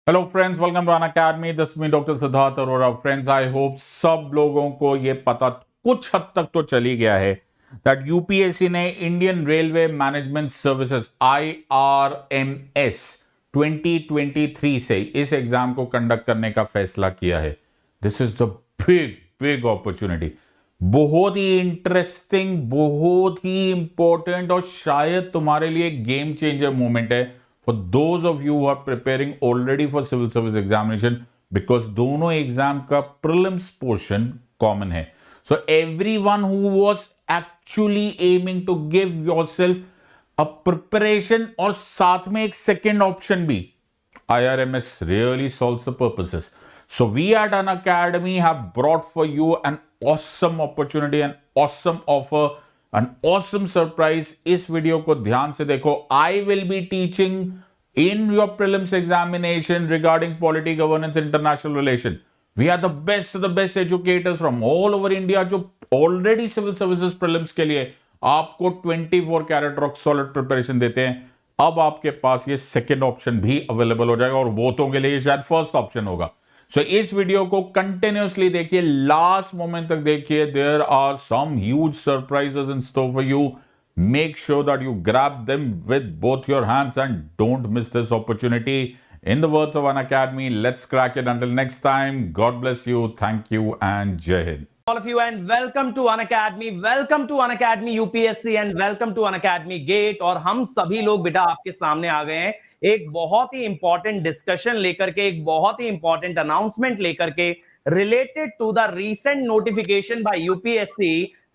Hello friends, welcome to Unacademy. This me doctor Siddharth Arora. Friends, I hope सब लोगों को ये पता कुछ हद तक तो चली गया है दैट यूपीएससी ने Indian railway management services IRMS 2023 से इस एग्जाम को कंडक्ट करने का फैसला किया है। This is the big big opportunity. बहुत ही इंटरेस्टिंग, बहुत ही इंपॉर्टेंट और शायद तुम्हारे लिए गेम चेंजर मोमेंट है for those of you who are preparing already for civil service examination, because दोनों एग्जाम का prelims portion common है. So everyone who was actually aiming to give yourself a preparation और साथ में एक second option भी, IRMS really solves the purposes. So we at An Academy have brought for you an awesome opportunity, an awesome offer, an awesome surprise. इस video को ध्यान से देखो. I will be teaching in your prelims examination regarding polity, governance, international relation. We are the best educators from all over India जो already civil services prelims के लिए आपको 24 carat rock solid preparation देते हैं. अब आपके पास ये सेकेंड ऑप्शन भी अवेलेबल हो जाएगा और बहुतों के लिए शायद फर्स्ट ऑप्शन होगा. सो इस वीडियो को कंटिन्यूअसली देखिए, लास्ट मोमेंट तक देखिए. There are some huge surprises in store for you. Make sure that you grab them with both your hands and don't miss this opportunity. In the words of An Academy, let's crack it. Until next time, God bless you, thank you, and Jai Hind. All of you and welcome to An Academy. Welcome to An Academy UPSC and welcome to An Academy Gate. और हम सभी लोग बेटा आपके सामने आ गए हैं एक बहुत ही इंपॉर्टेंट डिस्कशन लेकर के, एक बहुत ही इंपॉर्टेंट अनाउंसमेंट लेकर के related to the recent notification by UPSC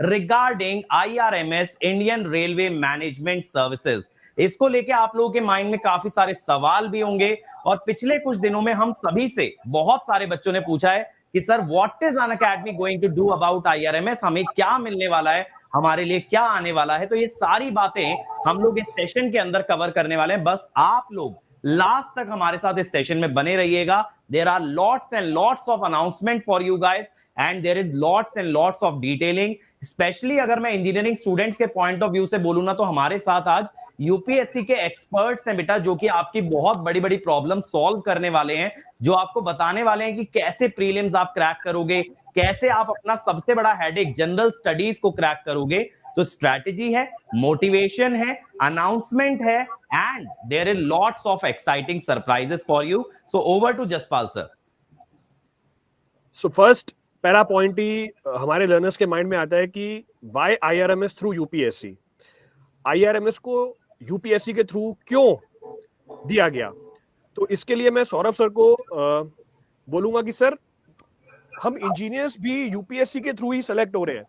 regarding IRMS Indian Railway Management Services. इसको लेके आप लोगों के माइंड में काफी सारे सवाल भी होंगे और पिछले कुछ दिनों में हम सभी से बहुत सारे बच्चों ने पूछा है कि sir what is Unacademy going to do about IRMS, हमें क्या मिलने वाला है, हमारे लिए क्या आने वाला है. तो ये सारी बातें हम लोग इस सेशन के अंदर कवर करने वाले हैं. बस आप लोग लास्ट तक हमारे साथ इस सेशन में बने रहिएगा. There are lots and lots of announcement for you guys and there is lots and lots of detailing. Specially अगर मैं इंजीनियरिंग स्टूडेंट्स के पॉइंट ऑफ व्यू से बोलूं ना, तो हमारे साथ आज यूपीएससी के एक्सपर्ट्स हैं बेटा, जो कि आपकी बहुत बड़ी बड़ी प्रॉब्लम सॉल्व करने वाले हैं, जो आपको बताने वाले हैं कि कैसे प्रीलिम्स आप क्रैक करोगे, कैसे आप अपना सबसे बड़ा हेडेक जनरल स्टडीज को क्रैक करोगे. तो स्ट्रैटेजी है, मोटिवेशन है, अनाउंसमेंट है and there is lots of exciting surprises for you. So over to Jaspal sir. So first पहला पॉइंट ही हमारे लर्नर्स के माइंड में आता है कि why IRMS through UPSC. IRMS को यूपीएससी के थ्रू क्यों दिया गया? तो इसके लिए मैं सौरभ सर को बोलूंगा कि सर, हम इंजीनियर्स भी यूपीएससी के थ्रू ही सेलेक्ट हो रहे हैं.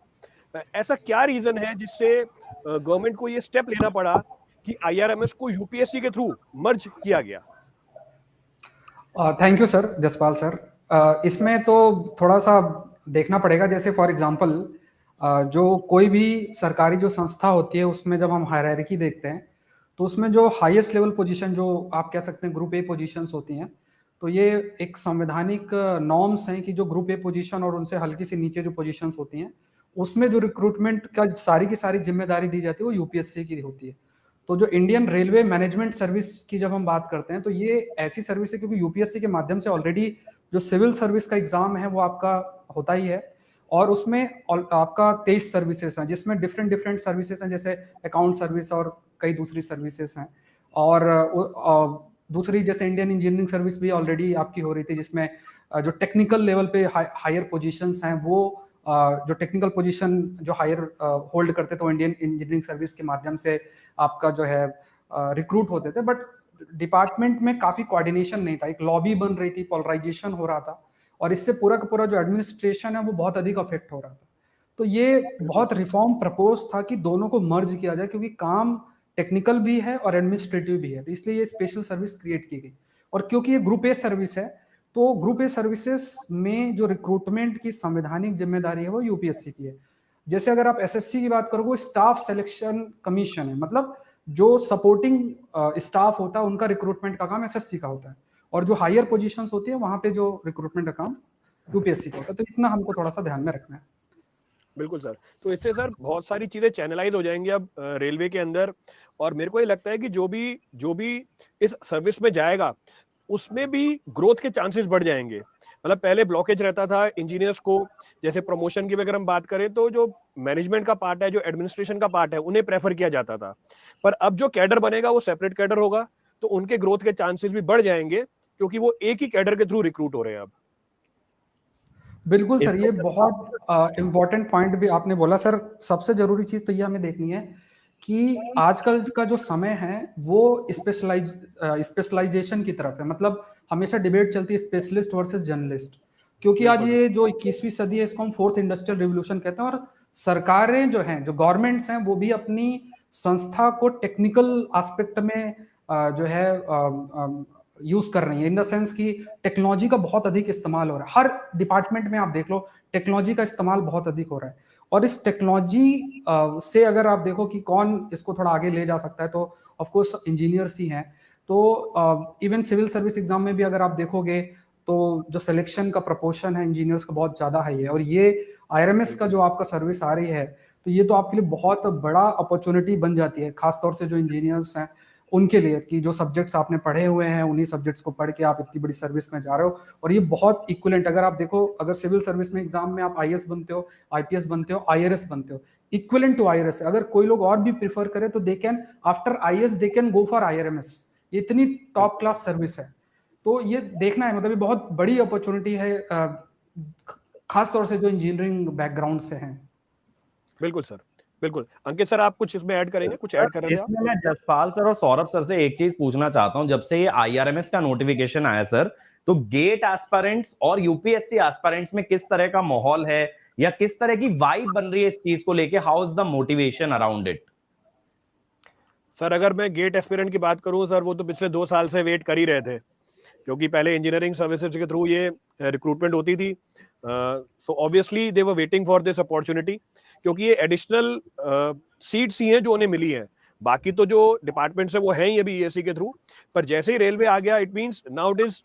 ऐसा क्या रीजन है जिससे गवर्नमेंट को ये स्टेप लेना पड़ा कि IRMS को यूपीएससी के थ्रू मर्ज किया गया? Thank you sir, Jaspal sir. इसमें तो थोड़ा सा देखना पड़ेगा. जैसे फॉर एग्जांपल जो कोई भी सरकारी जो संस्था होती है, उसमें जब हम हायरार्की देखते हैं तो उसमें जो हाईएस्ट लेवल पोजीशन, जो आप कह सकते हैं ग्रुप ए पोजीशंस होती हैं, तो ये एक संवैधानिक नॉर्म्स हैं कि जो ग्रुप ए पोजीशन और उनसे हल्की सी नीचे जो पोजीशंस होती हैं, उसमें जो रिक्रूटमेंट का सारी की सारी जिम्मेदारी दी जाती है वो यूपीएससी की होती है. तो जो इंडियन रेलवे मैनेजमेंट सर्विस की जब हम बात करते हैं तो ये ऐसी सर्विस है क्योंकि यूपीएससी के माध्यम से ऑलरेडी जो सिविल सर्विस का एग्जाम है वो आपका होता ही है, और उसमें आपका 23 सर्विसेज हैं जिसमें डिफरेंट सर्विसेज हैं, जैसे अकाउंट सर्विस और कई दूसरी सर्विसेज हैं. और दूसरी जैसे इंडियन इंजीनियरिंग सर्विस भी ऑलरेडी आपकी हो रही थी, जिसमें जो टेक्निकल लेवल पे हायर पोजीशंस हैं, वो जो टेक्निकल पोजीशन जो हायर होल्ड करते थे वो इंडियन इंजीनियरिंग सर्विस के माध्यम से आपका जो है रिक्रूट होते थे. बट डिपार्टमेंट में काफी कोऑर्डिनेशन नहीं था, एक लॉबी बन रही थी, पोलराइजेशन हो रहा था, और इससे पूरा का पूरा जो एडमिनिस्ट्रेशन है वो बहुत अधिक अफेक्ट हो रहा था. तो ये बहुत रिफॉर्म प्रपोज था कि दोनों को मर्ज किया जाए, क्योंकि काम टेक्निकल भी है और एडमिनिस्ट्रेटिव भी है, तो इसलिए ये स्पेशल सर्विस क्रिएट की गई. और क्योंकि ये ग्रुप ए सर्विस है, तो ग्रुप ए सर्विसेज में जो रिक्रूटमेंट की संवैधानिक जिम्मेदारी है वो यूपीएससी की है. जैसे अगर आप एसएससी की बात करोगे, स्टाफ सिलेक्शन कमीशन है, मतलब जो सपोर्टिंग स्टाफ होता है उनका रिक्रूटमेंट का काम एसएससी का होता है, और जो हायर पोजीशंस होती है वहां पे जो रिक्रूटमेंट का काम यूपीएससी का होता है. तो इतना हमको थोड़ा सा ध्यान में रखना है. बिल्कुल सर. तो इससे सर बहुत सारी चीजें चैनलाइज हो जाएंगी अब रेलवे के अंदर, और मेरे को ये लगता है कि जो भी इस सर्विस में जाएगा उसमें भी ग्रोथ के चांसेस बढ़ जाएंगे। मतलब पहले ब्लॉकेज रहता था इंजीनियर्स को, जैसे प्रमोशन की अगर हम बात करें तो जो मैनेजमेंट का पार्ट है, जो एडमिनिस्ट्रेशन का पार्ट है, उन्हें प्रेफर किया जाता था। पर अब जो कैडर बनेगा वो सेपरेट कैडर होगा, तो उनके ग्रोथ के चांसेस भी बढ़ जाएंगे, क्योंकि वो एक ही कैडर के थ्रू रिक्रूट हो रहे हैं अब। बिल्कुल सर, इसको ये बहुत इम्पोर्टेंट पॉइंट भी आपने बोला सर। सबसे जरूरी चीज तो ये हमें देखनी है कि आजकल का जो समय है वो स्पेशलाइजेशन की तरफ है। मतलब हमेशा डिबेट चलती है स्पेशलिस्ट वर्सेस जर्नलिस्ट, क्योंकि आज बिल्कुल ये जो 21वीं सदी है इसको हम फोर्थ इंडस्ट्रियल रिवोल्यूशन कहते हैं। और सरकारें जो हैं, जो गवर्नमेंट्स हैं, वो भी अपनी संस्था को टेक्निकल एस्पेक्ट में जो है यूज कर रही है। इन द सेंस कि टेक्नोलॉजी का बहुत अधिक इस्तेमाल हो रहा है। हर डिपार्टमेंट में आप देख लो टेक्नोलॉजी का इस्तेमाल बहुत अधिक हो रहा है। और इस टेक्नोलॉजी से अगर आप देखो कि कौन इसको थोड़ा आगे ले जा सकता है, तो ऑफ कोर्स इंजीनियर्स ही हैं। तो इवन सिविल सर्विस एग्जाम में भी अगर आप देखोगे तो जो सिलेक्शन का प्रपोर्शन है इंजीनियर्स का बहुत ज्यादा हाई है। और ये आईआरएमएस का जो आपका सर्विस आ रही है, तो ये तो आपके लिए बहुत बड़ा अपॉर्चुनिटी बन जाती है, खासतौर से जो इंजीनियर्स हैं उनके लिए, कि जो सब्जेक्ट्स आपने पढ़े हुए हैं उन्हीं सब्जेक्ट्स को पढ़ के आप इतनी बड़ी सर्विस में जा रहे हो। और ये बहुत इक्विवेलेंट, अगर आप देखो, अगर सिविल सर्विस में एग्जाम में आप आईएएस बनते हो, आईपीएस बनते हो, आईआरएस बनते हो, इक्विवेलेंट टू आईआरएस। अगर कोई लोग और भी प्रीफर करे तो they can after IAS they can go for IRMS. ये इतनी टॉप क्लास सर्विस है। तो ये देखना है, मतलब ये बहुत बड़ी अपॉर्चुनिटी है, खासतौर से जो इंजीनियरिंग बैकग्राउंड से हैं। बिल्कुल सर, बिल्कुल। अंकित सर, आप कुछ इसमें ऐड करेंगे? कुछ ऐड कर रहे थे आप? इसमें मैं जसपाल सर और सौरभ सर से एक चीज पूछना चाहता हूं। जब से ये आईआरएमएस का नोटिफिकेशन आया सर, तो गेट एस्पिरेंट्स और यूपीएससी एस्पिरेंट्स में किस तरह का माहौल है या किस तरह की वाइब बन रही है इस चीज को लेके? How is the motivation around it? Sir, अगर मैं गेट एस्पिरेंट की बात करूं सर, वो तो पिछले 2 साल से वेट कर ही रहे थे, क्योंकि पहले इंजीनियरिंग सर्विसेज के थ्रू ये रिक्रूटमेंट होती थी। So obviously they were waiting for this opportunity, क्योंकि ये एडिशनल सीट्स ही हैं जो उन्हें मिली हैं। बाकी तो जो डिपार्टमेंट्स है वो हैं ही अभी ईएससी के थ्रू, पर जैसे ही रेलवे आ गया, it means now it is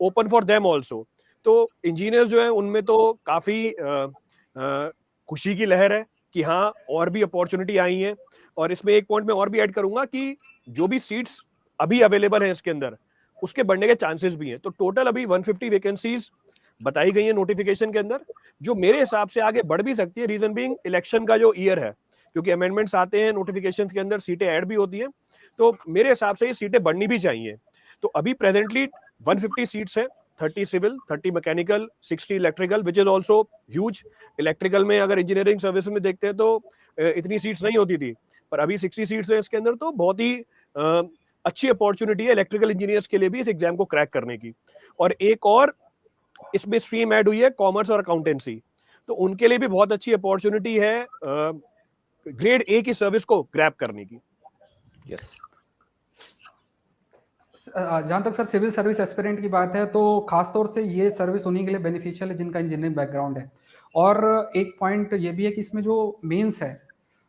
open for them also. तो इंजीनियर्स जो है उनमें तो काफी खुशी की लहर है कि हाँ, और भी अपॉर्चुनिटी आई है। और इसमें एक पॉइंट मैं और भी ऐड करूंगा कि जो भी सीट्स अभी अवेलेबल हैं इसके अंदर, उसके बढ़ने के चांसेस भी हैं। तो टोटल अभी 150 वैकेंसीज बताई गई है नोटिफिकेशन के अंदर, जो मेरे हिसाब से आगे बढ़ भी सकती है। रीजन बीइंग इलेक्शन का जो ईयर है, क्योंकि अमेंडमेंट्स आते हैं नोटिफिकेशंस के अंदर, सीटें ऐड भी होती हैं, तो मेरे हिसाब से ये सीटें बढ़नी भी चाहिए। तो अभी प्रेजेंटली 150 सीट्स हैं, 30 civil, 30 mechanical, 60 electrical, which is also huge. Electrical में अगर इंजीनियरिंग सर्विस में देखते हैं तो इतनी सीट्स नहीं होती थी, पर अभी 60 सीट्स हैं इसके अंदर। तो बहुत ही अच्छी अपॉर्चुनिटी है इलेक्ट्रिकल इंजीनियर्स के लिए भी इस एग्जाम को क्रैक करने की। और एक और इसमें स्ट्रीम ऐड हुई है कॉमर्स और अकाउंटेंसी, तो उनके लिए भी बहुत अच्छी अपॉर्चुनिटी है ग्रेड ए की सर्विस को ग्रैब करने की। यस। जहां तक सर सिविल सर्विस एस्पिरेंट की बात है, तो खासतौर से ये सर्विस उन्हीं के लिए बेनिफिशियल है जिनका इंजीनियरिंग बैकग्राउंड है। और एक पॉइंट ये भी है कि इसमें जो मेंस है,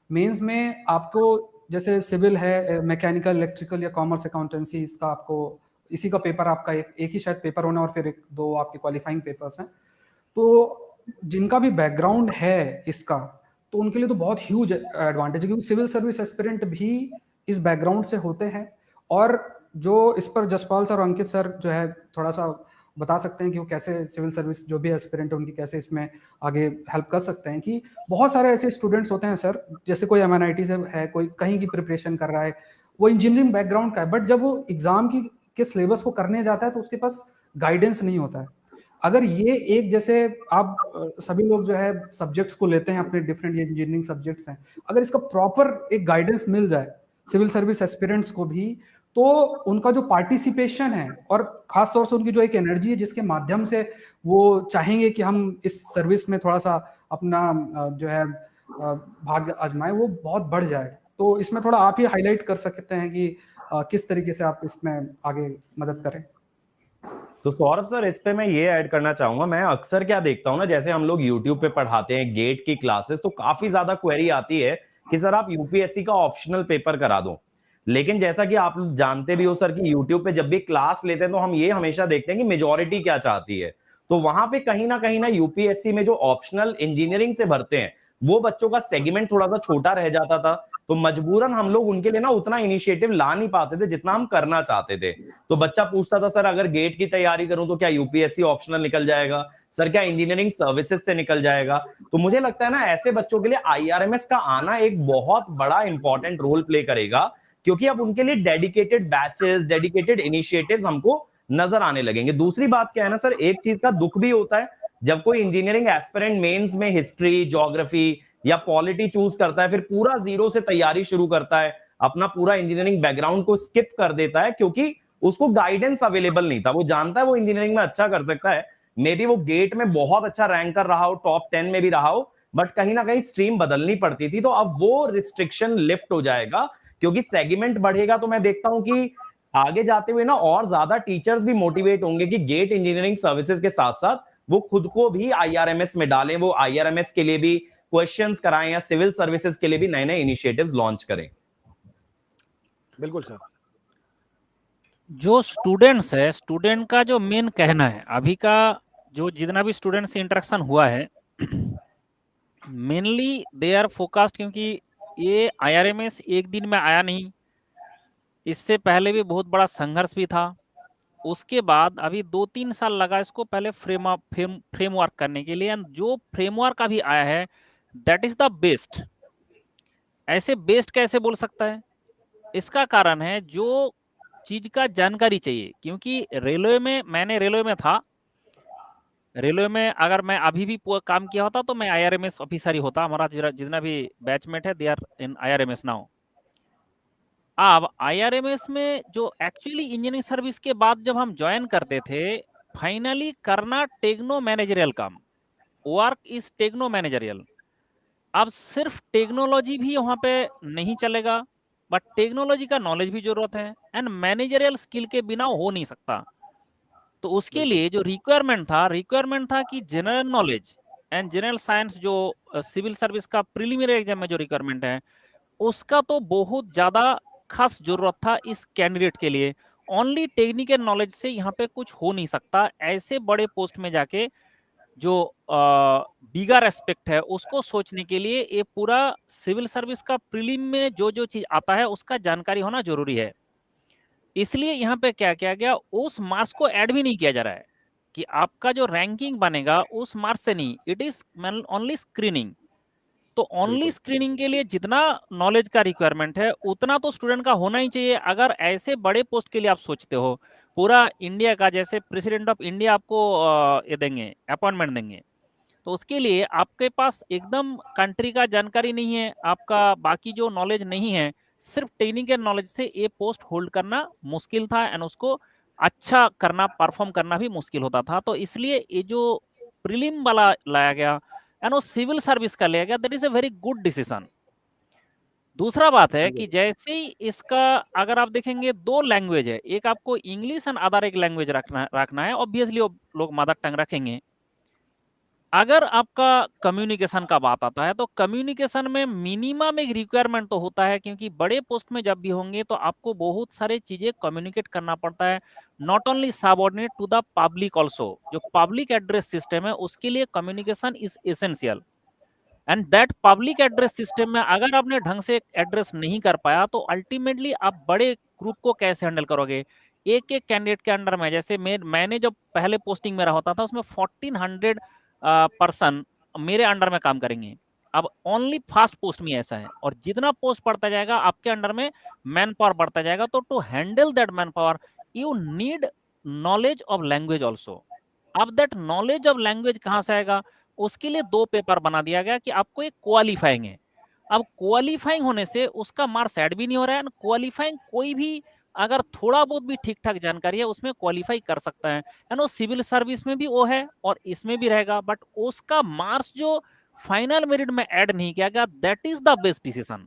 मेंस में आपको जैसे सिविल है, मैकेनिकल, इलेक्ट्रिकल या कॉमर्स, अकाउंटेंसी, इसका आपको इसी का पेपर आपका एक ही शायद पेपर होना, और फिर 1-2 आपके क्वालिफाइंग पेपर्स हैं। तो जिनका भी बैकग्राउंड है इसका, तो उनके लिए तो बहुत ह्यूज एडवांटेज है, क्योंकि सिविल सर्विस एस्पिरेंट भी इस बैकग्राउंड से होते हैं। और जो इस पर जसपाल सर और अंकित सर जो है थोड़ा सा बता सकते हैं कि वो कैसे सिविल सर्विस जो भी एस्पिरेंट है उनकी कैसे इसमें आगे हेल्प कर सकते हैं। कि बहुत सारे ऐसे स्टूडेंट्स होते हैं सर, जैसे कोई एमएनआईटी से है, कोई कहीं की प्रिपरेशन कर रहा है, वो इंजीनियरिंग बैकग्राउंड का है, बट जब वो एग्जाम के सिलेबस को करने जाता है तो उसके पास गाइडेंस नहीं होता है। अगर ये एक, जैसे आप सभी लोग जो है सब्जेक्ट्स को लेते हैं अपने डिफरेंट इंजीनियरिंग सब्जेक्ट्स हैं, अगर इसका प्रॉपर एक गाइडेंस मिल जाए सिविल सर्विस एस्पिरेंट्स को भी, तो उनका जो पार्टिसिपेशन है और खासतौर से उनकी जो एक एनर्जी है जिसके माध्यम से वो चाहेंगे कि हम इस सर्विस में थोड़ा सा अपना जो है भाग्य आजमाएं, वो बहुत बढ़ जाए। तो इसमें थोड़ा आप ही हाईलाइट कर सकते हैं कि किस तरीके से आप इसमें आगे मदद करें। तो सौरभ सर, इस पे मैं ये ऐड करना चाहूंगा। मैं अक्सर क्या देखता हूं ना, जैसे हम लोग YouTube पे पढ़ाते हैं गेट की क्लासेस, तो काफी ज्यादा क्वेरी आती है कि सर आप यूपीएससी का ऑप्शनल पेपर करा दो। लेकिन जैसा कि आप जानते भी हो सर कि YouTube पे जब भी क्लास लेते हैं तो हम ये हमेशा देखते हैं कि मेजॉरिटी क्या चाहती है। तो वहां पे कहीं ना यूपीएससी में जो ऑप्शनल इंजीनियरिंग से भरते हैं, वो बच्चों का सेगमेंट थोड़ा सा छोटा रह जाता था, तो मजबूरन हम लोग उनके लिए ना उतना इनिशिएटिव ला नहीं पाते थे जितना हम करना चाहते थे। तो बच्चा पूछता था, सर अगर गेट की तैयारी करूं तो क्या यूपीएससी ऑप्शनल निकल जाएगा, सर क्या इंजीनियरिंग सर्विसेज से निकल जाएगा। तो मुझे लगता है ना ऐसे बच्चों के लिए आईआरएमएस का आना एक बहुत बड़ा इंपॉर्टेंट रोल प्ले करेगा, क्योंकि अब उनके लिए डेडिकेटेड बैचेस, डेडिकेटेड इनिशिएटिव्स हमको नजर आने लगेंगे। दूसरी बात क्या है ना सर, एक चीज का दुख भी होता है, जब कोई इंजीनियरिंग एस्पिरेंट मेंस में हिस्ट्री, ज्योग्राफी या पॉलिटी चूज करता है, फिर पूरा जीरो से तैयारी शुरू करता है, अपना पूरा इंजीनियरिंग बैकग्राउंड को स्किप कर देता है क्योंकि उसको गाइडेंस अवेलेबल नहीं था। वो जानता है वो इंजीनियरिंग में अच्छा कर सकता है, मे बी वो गेट में बहुत अच्छा रैंक कर रहा हो, टॉप 10 में भी रहा हो, बट कहीं ना कहीं स्ट्रीम बदलनी पड़ती थी। तो अब वो रिस्ट्रिक्शन लिफ्ट हो जाएगा, क्योंकि सेगमेंट बढ़ेगा। तो मैं देखता हूं कि आगे जाते हुए ना और ज्यादा टीचर्स भी मोटिवेट होंगे कि गेट इंजीनियरिंग सर्विसेज के साथ साथ वो खुद को भी आईआरएमएस में डालें, वो आईआरएमएस के लिए भी क्वेश्चंस कराएं या सिविल सर्विसेज के लिए भी नए नए इनिशिएटिव्स लॉन्च करें। बिल्कुल सर। जो स्टूडेंट्स है, स्टूडेंट का जो मेन कहना है, अभी का जो जितना भी स्टूडेंट से इंटरेक्शन हुआ है, मेनली दे आर फोकस्ड, क्योंकि ये आईआरएमएस एक दिन में आया नहीं, इससे पहले भी बहुत बड़ा संघर्ष भी था। उसके बाद अभी 2-3 साल लगा इसको पहले फ्रेमवर्क करने के लिए, एंड जो फ्रेमवर्क अभी आया है दैट इज द बेस्ट। ऐसे बेस्ट कैसे बोल सकता है? इसका कारण है जो चीज का जानकारी चाहिए, क्योंकि रेलवे में, मैंने रेलवे में था, रेलवे में अगर मैं अभी भी काम किया होता तो मैं आईआरएमएस ऑफिसर ही होता। हमारा जितना भी बैचमेट है they are in IRMS now. अब आईआरएमएस में जो एक्चुअली इंजीनियरिंग सर्विस के बाद जब हम ज्वाइन करते थे, फाइनली करना टेक्नो मैनेजरियल काम, वर्क इज टेक्नो मैनेजरियल। अब सिर्फ टेक्नोलॉजी भी वहां पे नहीं चलेगा, बट टेक्नोलॉजी का नॉलेज भी जरूरत है, एंड मैनेजरियल स्किल के बिना हो नहीं सकता। तो उसके लिए जो रिक्वायरमेंट था कि general knowledge and general science, जो सिविल सर्विस का प्रीलिमिनरी एग्जाम में जो रिक्वायरमेंट है, उसका तो बहुत ज्यादा खास जरूरत था इस कैंडिडेट के लिए। ओनली टेक्निकल नॉलेज से यहाँ पे कुछ हो नहीं सकता। ऐसे बड़े पोस्ट में जाके जो बिगर एस्पेक्ट है उसको सोचने के लिए ये पूरा सिविल सर्विस का प्रीलिम में जो जो चीज आता है उसका जानकारी होना जरूरी है। इसलिए यहाँ पे क्या किया गया, उस मार्क्स को ऐड भी नहीं किया जा रहा है कि आपका जो रैंकिंग बनेगा उस मार्क्स से नहीं, इट इज ओनली स्क्रीनिंग। तो ओनली स्क्रीनिंग के लिए जितना नॉलेज का रिक्वायरमेंट है उतना तो स्टूडेंट का होना ही चाहिए। अगर ऐसे बड़े पोस्ट के लिए आप सोचते हो, पूरा इंडिया का, जैसे प्रेसिडेंट ऑफ इंडिया आपको ये देंगे, अपॉइंटमेंट देंगे, तो उसके लिए आपके पास एकदम कंट्री का जानकारी नहीं है, आपका बाकी जो नॉलेज नहीं है, सिर्फ टेक्निकल नॉलेज से ये पोस्ट होल्ड करना मुश्किल था, एंड उसको अच्छा करना, परफॉर्म करना भी मुश्किल होता था। तो इसलिए ये जो प्रीलिम वाला लाया गया एंड वो सिविल सर्विस का लिया गया, that is a very good decision. दूसरा बात है कि जैसे ही इसका अगर आप देखेंगे, 2 लैंग्वेज है, एक आपको इंग्लिश एंड अदर एक लैंग्वेज रखना है। ऑब्वियसली लोग मदर टंग रखेंगे। अगर आपका कम्युनिकेशन का बात आता है तो कम्युनिकेशन में मिनिमम एक रिक्वायरमेंट तो होता है, क्योंकि बड़े पोस्ट में जब भी होंगे तो आपको बहुत सारे चीजें कम्युनिकेट करना पड़ता है, not only subordinate to the public also. जो पब्लिक एड्रेस सिस्टम है उसके लिए communication is essential, and that public address system में अगर आपने ढंग से एड्रेस नहीं कर पाया तो अल्टीमेटली आप बड़े ग्रुप को कैसे हैंडल करोगे। एक एक कैंडिडेट के अंडर में, जैसे मैंने जब पहले पोस्टिंग मेरा होता था उसमें 1400 पर्सन मेरे अंडर में काम करेंगे। अब ओनली फास्ट पोस्ट में ऐसा है, और जितना पोस्ट बढ़ता जाएगा आपके अंडर में मैन पावर बढ़ता जाएगा। तो to handle that man power you need knowledge of language also. अब दैट नॉलेज ऑफ लैंग्वेज कहाँ से आएगा, उसके लिए 2 पेपर बना दिया गया कि आपको एक क्वालिफाइंग है। अब क्वालिफाइंग होने से उसका मार्क्स ऐड भी नहीं हो रहा है, क्वालिफाइंग कोई भी अगर थोड़ा बहुत भी ठीक ठाक जानकारी है उसमें क्वालिफाई कर सकता है, एंड वो सिविल सर्विस में भी वो है और इसमें भी रहेगा। बट उसका मार्क्स जो फाइनल मेरिट में ऐड नहीं किया गया, that is the best decision.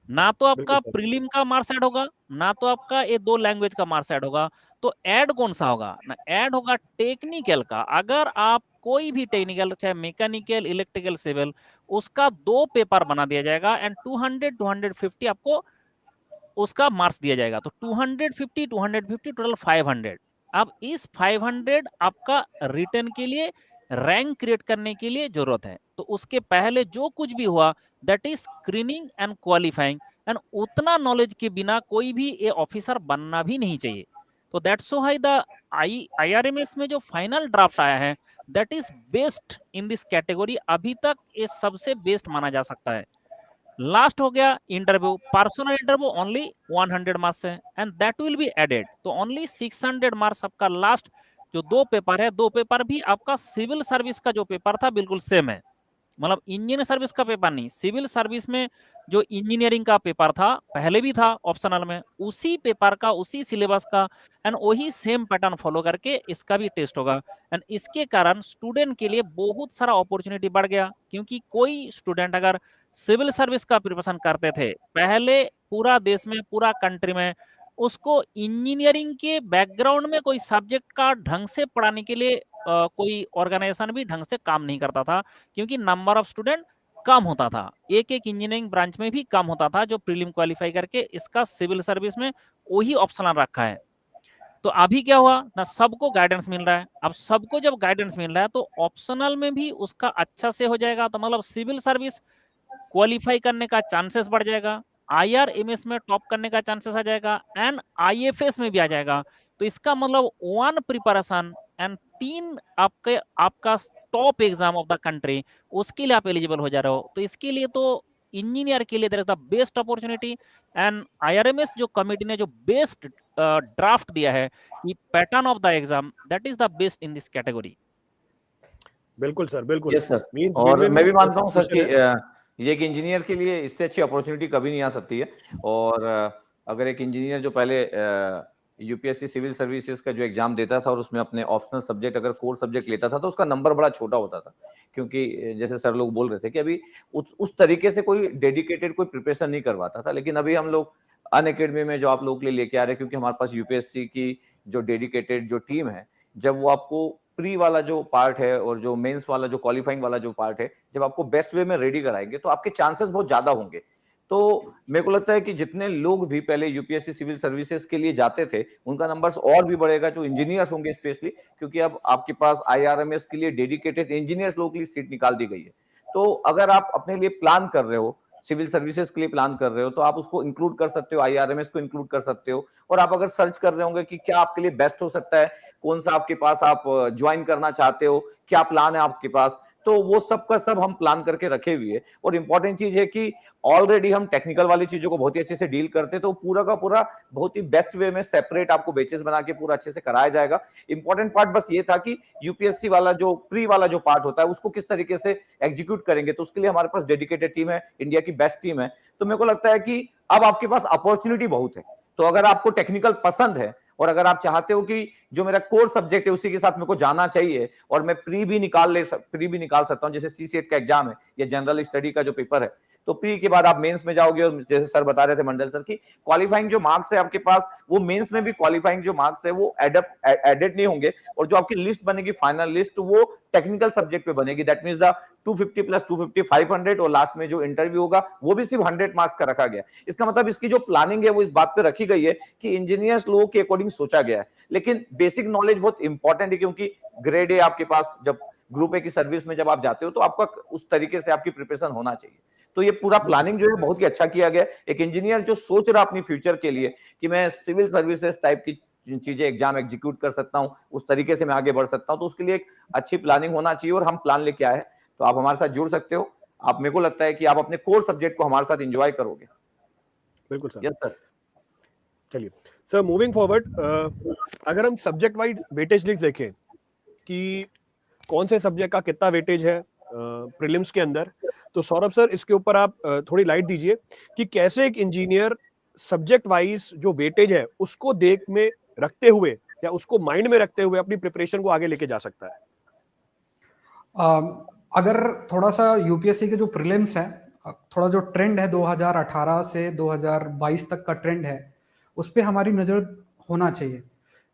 ना तो आपका प्रीलिम का मार्क्स ऐड होगा, ना तो आपका ये 2 लैंग्वेज का मार्क्स ऐड होगा। तो ऐड कौन सा होगा ना, ऐड होगा टेक्निकल का। अगर आप कोई भी टेक्निकल, चाहे मैकेनिकल, इलेक्ट्रिकल, सिविल, उसका 2 पेपर बना दिया जाएगा, एंड 200-250 आपको उसका मार्क्स दिया जाएगा। तो 250 टोटल 500। अब इस 500 आपका रिटर्न के लिए रैंक क्रिएट करने के लिए जरूरत है। तो उसके पहले जो कुछ भी हुआ that is screening and qualifying, and उतना नॉलेज के बिना कोई भी ये ऑफिसर बनना भी नहीं चाहिए। तो दैट्स व्हाई द IRMS में जो फाइनल ड्राफ्ट आया है that is best in this category, अभी तक ये सबसे बेस्ट माना जा सकता है। लास्ट हो गया interview, personal interview only 100 marks है and that will be added, तो ओनली 600 मार्क्स आपका लास्ट जो 2 पेपर है, 2 पेपर भी आपका सिविल सर्विस का जो पेपर था बिल्कुल सेम है, मतलब इंजीनियर सर्विस का पेपर नहीं, सिविल सर्विस में जो इंजीनियरिंग का पेपर था पहले भी था ऑप्शनल में, उसी पेपर का उसी सिलेबस का एंड वही सेम पैटर्न फॉलो करके इसका भी टेस्ट होगा। एंड इसके कारण स्टूडेंट के लिए बहुत सारा अपॉर्चुनिटी बढ़ गया, क्योंकि कोई स्टूडेंट अगर सिविल सर्विस का प्रिपरेशन करते थे पहले पूरा देश में पूरा कंट्री में, उसको इंजीनियरिंग के बैकग्राउंड में कोई सब्जेक्ट का ढंग से पढ़ाने के लिए कोई ऑर्गेनाइजेशन भी ढंग से काम नहीं करता था, क्योंकि नंबर ऑफ स्टूडेंट कम होता था, एक एक इंजीनियरिंग ब्रांच में भी कम होता था जो प्रीलिम क्वालिफाई करके इसका सिविल सर्विस में वही ऑप्शनल रखा है। तो अभी क्या हुआ ना, सबको गाइडेंस मिल रहा है, अब सबको जब गाइडेंस मिल रहा है तो ऑप्शनल में भी उसका अच्छा से हो जाएगा, तो मतलब सिविल सर्विस क्वालिफाई करने का चांसेस बढ़ जाएगा, IRMS में टॉप करने का चांसेस आ जाएगा एंड IFS में भी आ जाएगा। तो इसका मतलब 1 प्रिपरेशन एंड 3 आपका top exam of the country, उसके लिए आप एलिजिबल हो जा रहे हो। तो इसके लिए तो इंजीनियर के लिए there is the best opportunity, and IRMS जो कमिटी ने जो बेस्ट ड्राफ्ट दिया है कि pattern of the exam that is the best in this category. बिल्कुल सर, बिल्कुल। यस सर, मींस और मैं भी मानता हूँ सर कि है। ये एक इंजीनियर के लिए इससे अच्छी अपॉर्चुनिटी कभी नहीं आ सकती है। और अगर एक इंजीनियर जो पहले यूपीएससी सिविल सर्विसेज का जो एग्जाम देता था और उसमें अपने ऑप्शनल सब्जेक्ट अगर कोर सब्जेक्ट लेता था तो उसका नंबर बड़ा छोटा होता था, क्योंकि जैसे सर लोग बोल रहे थे कि अभी उस तरीके से कोई डेडिकेटेड कोई प्रिपरेशन नहीं करवाता था। लेकिन अभी हम लोग अनअकैडमी में जो आप लोग के लिए लेके आ रहे हैं, क्योंकि हमारे पास यूपीएससी की जो डेडिकेटेड जो टीम है, जब वो आपको प्री वाला जो पार्ट है और जो मेंस वाला जो क्वालिफाइंग वाला जो पार्ट है, जब आपको बेस्ट वे में रेडी कराएंगे तो आपके चांसेस बहुत ज्यादा होंगे। तो मेरे को लगता है कि जितने लोग भी पहले यूपीएससी सिविल सर्विसेज के लिए जाते थे उनका नंबर्स और भी बढ़ेगा, जो इंजीनियर्स होंगे स्पेशली, क्योंकि अब आपके पास IRMS के लिए डेडिकेटेड इंजीनियर्स लोगों के लिए सीट निकाल दी गई है। तो अगर आप अपने लिए प्लान कर रहे हो, सिविल सर्विसेज के लिए प्लान कर रहे हो, तो आप उसको इंक्लूड कर सकते हो, IRMS को इंक्लूड कर सकते हो। और आप अगर सर्च कर रहे होंगे कि क्या आपके लिए बेस्ट हो सकता है, कौन सा आपके पास आप ज्वाइन करना चाहते हो, क्या प्लान है आपके पास, तो वो सब का सब हम प्लान करके रखे हुए हैं। और इंपॉर्टेंट चीज है कि ऑलरेडी हम टेक्निकल वाली चीजों को बहुत ही अच्छे से डील करते, तो पूरा का पूरा बहुत ही बेस्ट वे में सेपरेट आपको बैचेस बना के पूरा अच्छे से कराया जाएगा। इंपॉर्टेंट पार्ट बस ये था कि यूपीएससी वाला जो प्री वाला जो पार्ट होता है उसको किस तरीके से एग्जीक्यूट करेंगे, तो उसके लिए हमारे पास डेडिकेटेड टीम है, इंडिया की बेस्ट टीम है। तो मेरे को लगता है कि अब आपके पास अपॉर्चुनिटी बहुत है। तो अगर आपको टेक्निकल पसंद है और अगर आप चाहते हो कि जो मेरा कोर सब्जेक्ट है उसी के साथ मेरे को जाना चाहिए और मैं प्री भी निकाल सकता हूं, जैसे सीसीएट का एग्जाम है या जनरल स्टडी का जो पेपर है, तो प्री के बाद आप मेंस में जाओगे और जैसे सर बता रहे थे मंडल सर की क्वालिफाइंग जो मार्क्स है आपके पास, वो मेंस में भी क्वालिफाइंग जो मार्क्स है वो एडेड नहीं होंगे, और जो आपकी लिस्ट बनेगी फाइनल लिस्ट वो टेक्निकल सब्जेक्ट पे बनेगी। दैट मींस द 250 प्लस 250 500, और लास्ट में जो इंटरव्यू होगा वो भी सिर्फ 100 मार्क्स का रखा गया। इसका मतलब इसकी जो प्लानिंग है वो इस बात पे रखी गई है कि इंजीनियर्स लोगों के अकॉर्डिंग सोचा गया है। लेकिन बेसिक नॉलेज बहुत इंपॉर्टेंट है, क्योंकि ग्रेड ए आपके पास जब ग्रुप ए की सर्विस में जब आप जाते हो तो आपका उस तरीके से आपकी प्रिपरेशन होना चाहिए। तो ये पूरा प्लानिंग जो है बहुत ही अच्छा किया गया। एक इंजीनियर जो सोच रहा अपनी फ्यूचर के लिए कि मैं सिविल सर्विसेज टाइप की चीजें एग्जाम एग्जीक्यूट कर सकता हूं, उस तरीके से मैं आगे बढ़ सकता हूं, तो उसके लिए एक अच्छी प्लानिंग होना चाहिए और हम प्लान लेके आए हैं। तो आप हमारे साथ जुड़ सकते हो। आप, मेरे को लगता है कि आप अपने कोर सब्जेक्ट को हमारे साथ एंजॉय करोगे। बिल्कुल सर। Yes sir. चलिए सर, मूविंग फॉरवर्ड, अगर हम सब्जेक्ट वाइज वेटेज लिस्ट देखें कि कौन से सब्जेक्ट का कितना वेटेज है प्रीलिम्स के अंदर, तो सौरभ सर इसके ऊपर आप थोड़ी लाइट दीजिए कि कैसे एक इंजीनियर सब्जेक्ट वाइज जो वेटेज है उसको देख में रखते हुए या उसको माइंड में रखते हुए अपनी प्रिपरेशन को आगे लेके जा सकता है। अगर थोड़ा सा यूपीएससी के जो प्रीलिम्स है, थोड़ा जो ट्रेंड है 2018 से 2022 तक का ट्रेंड है, उस पर हमारी नज़र होना चाहिए।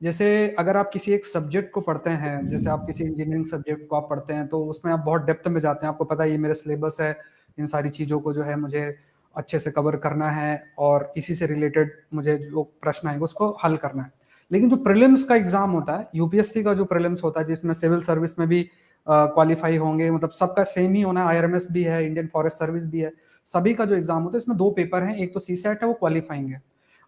जैसे अगर आप किसी एक सब्जेक्ट को पढ़ते हैं, जैसे आप किसी इंजीनियरिंग सब्जेक्ट को आप पढ़ते हैं, तो उसमें आप बहुत डेप्थ में जाते हैं, आपको पता है ये मेरा सिलेबस है, इन सारी चीज़ों को जो है मुझे अच्छे से कवर करना है और इसी से रिलेटेड मुझे जो प्रश्न आएंगे उसको हल करना है। लेकिन जो प्रीलिम्स का एग्जाम होता है, यूपीएससी का जो प्रीलिम्स होता है, जिसमें सिविल सर्विस में भी क्वालिफाई होंगे, मतलब सबका सेम ही होना है, आईआरएमएस भी है, इंडियन फॉरेस्ट सर्विस भी है, सभी का जो एग्जाम होता है इसमें 2 पेपर हैं, एक तो सीसैट है वो क्वालिफाइंग है।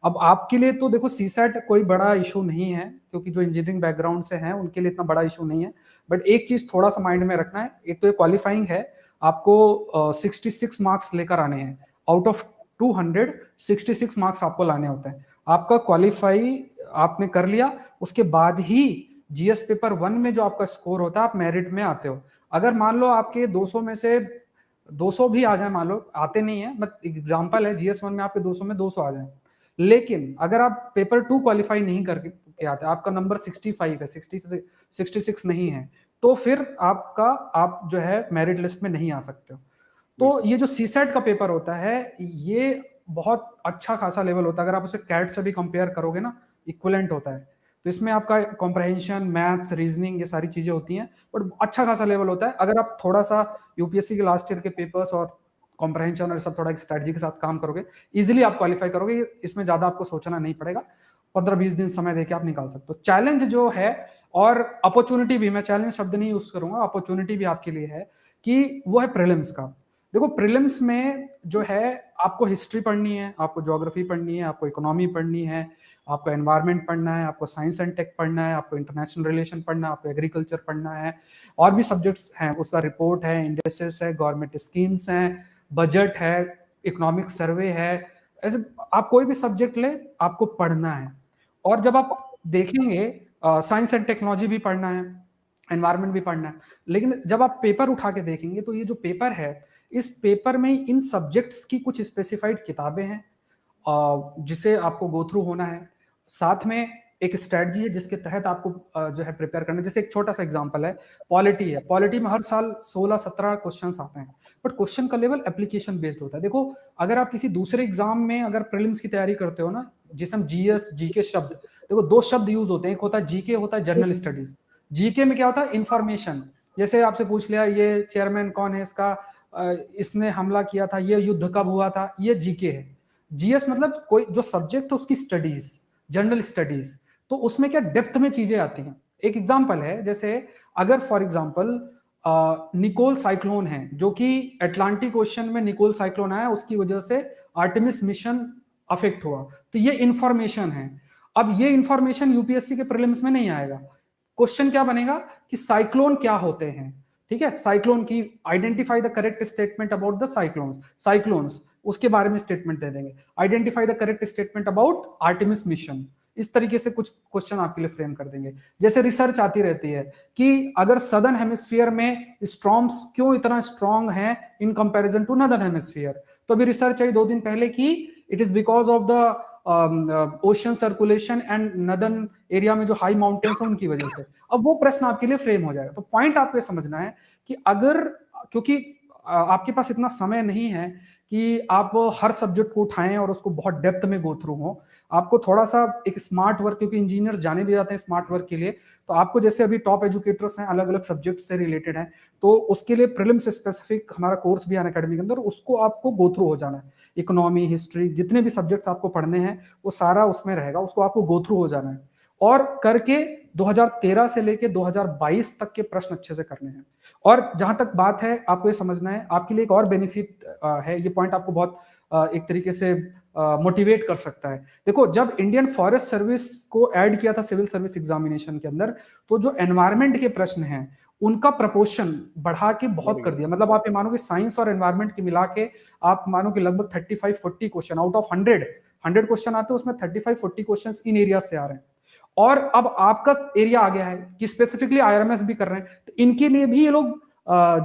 अब आपके लिए तो देखो सीसैट कोई बड़ा इशू नहीं है, क्योंकि जो इंजीनियरिंग बैकग्राउंड से हैं उनके लिए इतना बड़ा इशू नहीं है, बट एक चीज थोड़ा सा माइंड में रखना है, एक तो ये क्वालिफाइंग है, आपको 66 मार्क्स लेकर आने हैं, आउट ऑफ 200 66 मार्क्स आपको लाने होते हैं। आपका क्वालिफाई आपने कर लिया, उसके बाद ही जीएस पेपर 1 में जो आपका स्कोर होता है आप मेरिट में आते हो। अगर मान लो आपके 200 में से 200 भी आ जाए, मान लो आते नहीं है, बट एग्जांपल है जीएस 1 में आपके 200 में 200 आ जाए, लेकिन अगर आप पेपर 2 क्वालिफाई नहीं करके आते, आपका नंबर 65 है, 66 नहीं है, तो फिर आप जो है मेरिट लिस्ट में नहीं आ सकते हो। तो ये जो सीसेट का पेपर होता है ये बहुत अच्छा खासा लेवल होता है, अगर आप उसे कैट से भी कंपेयर करोगे ना, इक्विवेलेंट होता है। तो इसमें आपका कॉम्प्रहेंशन, मैथ्स, रीजनिंग, ये सारी चीजें होती हैं, बट अच्छा खासा लेवल होता है। अगर आप थोड़ा सा यूपीएससी के लास्ट ईयर के पेपर्स और कॉम्प्रहेंशन और सब थोड़ा एक स्ट्रेटजी के साथ काम करोगे, इजिली आप क्वालिफाई करोगे, इसमें ज्यादा आपको सोचना नहीं पड़ेगा, 15-20 दिन समय देके आप निकाल सकते हो। चैलेंज जो है और अपॉर्चुनिटी भी, मैं चैलेंज शब्द नहीं यूज करूंगा, अपॉर्चुनिटी भी आपके लिए है कि वो है प्रीलिम्स का। देखो प्रीलिम्स में जो है आपको हिस्ट्री पढ़नी है, आपको ज्योग्राफी पढ़नी है, आपको इकोनॉमी पढ़नी है, आपको एनवायरनमेंट पढ़ना है, आपको साइंस एंड टेक पढ़ना है, आपको इंटरनेशनल रिलेशन पढ़ना है, आपको एग्रीकल्चर पढ़ना है, और भी सब्जेक्ट्स हैं, उसका रिपोर्ट है, इंडेक्सेस है, गवर्नमेंट स्कीम्स हैं, बजट है, इकोनॉमिक सर्वे है, ऐसे आप कोई भी सब्जेक्ट ले आपको पढ़ना है। और जब आप देखेंगे साइंस एंड टेक्नोलॉजी भी पढ़ना है, एनवायरनमेंट भी पढ़ना है, लेकिन जब आप पेपर उठा के देखेंगे तो ये जो पेपर है, इस पेपर में इन सब्जेक्ट्स की कुछ स्पेसिफाइड किताबें हैं जिसे आपको गो थ्रू होना है, साथ में एक स्ट्रेटजी है जिसके तहत आपको जो है प्रिपेयर करना है। जैसे एक छोटा सा एग्जांपल है, पॉलिटी है, पॉलिटी में हर साल 16-17 क्वेश्चंस आते हैं, बट क्वेश्चन का लेवल एप्लीकेशन बेस्ड होता है। देखो अगर आप किसी दूसरे एग्जाम में अगर प्रीलिम्स की तैयारी करते हो ना, जिसे हम जीएस जीके शब्द, देखो 2 शब्द यूज होते हैं, एक होता है जीके, होता है जनरल स्टडीज। जीके में क्या होता है, इंफॉर्मेशन, जैसे आपसे पूछ लिया ये चेयरमैन कौन है इसका, इसने हमला किया था, ये युद्ध कब हुआ था, ये जीके है। जीएस मतलब कोई जो सब्जेक्ट है उसकी स्टडीज, जनरल स्टडीज, तो उसमें क्या डेप्थ में चीजें आती हैं। एक एग्जांपल है, जैसे अगर फॉर एग्जांपल निकोल साइक्लोन है, जो कि अटलांटिक ओशन में निकोल साइक्लोन आया, उसकी वजह से आर्टेमिस मिशन अफेक्ट हुआ, तो ये इंफॉर्मेशन है। अब ये इंफॉर्मेशन यूपीएससी के प्रीलिम्स में नहीं आएगा, क्वेश्चन क्या बनेगा कि साइक्लोन क्या होते हैं, ठीक है, साइक्लोन की identify the correct statement about the cyclones, उसके बारे में स्टेटमेंट दे देंगे, identify the correct statement about Artemis mission, इस तरीके से कुछ क्वेश्चन आपके लिए फ्रेम कर देंगे। जैसे रिसर्च आती रहती है कि अगर सदर्न हेमिस्फीयर में स्टॉर्म्स क्यों इतना स्ट्रांग है in comparison to northern hemisphere, तो अभी रिसर्च आई 2 दिन पहले की it is because of the ocean circulation and northern area में जो हाई माउंटेन्स है उनकी वजह से। अब वो प्रश्न आपके लिए फ्रेम हो जाएगा। तो पॉइंट आपको समझना है कि अगर, क्योंकि आपके पास इतना समय नहीं है कि आप हर सब्जेक्ट को उठाएं और उसको बहुत डेप्थ में गो थ्रू हो, आपको थोड़ा सा एक स्मार्ट वर्क, क्योंकि इंजीनियर जाने भी जाते हैं स्मार्ट वर्क के लिए, तो आपको जैसे अभी टॉप एजुकेटर्स हैं, अलग अलग सब्जेक्ट से रिलेटेड हैं, तो उसके लिए प्रीलिम्स स्पेसिफिक हमारा कोर्स भी है अनअकैडमी के अंदर, उसको आपको गो थ्रू हो जाना है। इकोनॉमी, हिस्ट्री, जितने भी सब्जेक्ट्स आपको पढ़ने हैं वो सारा उसमें रहेगा, उसको आपको गो थ्रू हो जाना है और करके 2013 से लेके 2022 तक के प्रश्न अच्छे से करने हैं। और जहां तक बात है, आपको ये समझना है, आपके लिए एक और बेनिफिट है, ये पॉइंट आपको बहुत एक तरीके से मोटिवेट कर सकता है। देखो जब इंडियन फॉरेस्ट सर्विस को ऐड किया था सिविल सर्विस एग्जामिनेशन के अंदर, तो जो एनवायरमेंट के प्रश्न हैं उनका प्रपोर्शन बढ़ा के बहुत कर दिया। मतलब आप ये मानो कि साइंस और एनवायरमेंट के मिला के आप मानो कि लगभग 35-40 क्वेश्चन आउट ऑफ 100 क्वेश्चन आते हैं, उसमें 35-40 क्वेश्चन इन एरिया से आ रहे हैं। और अब आपका एरिया आ गया है कि स्पेसिफिकली आईआरएमएस भी कर रहे हैं, तो इनके लिए भी ये लोग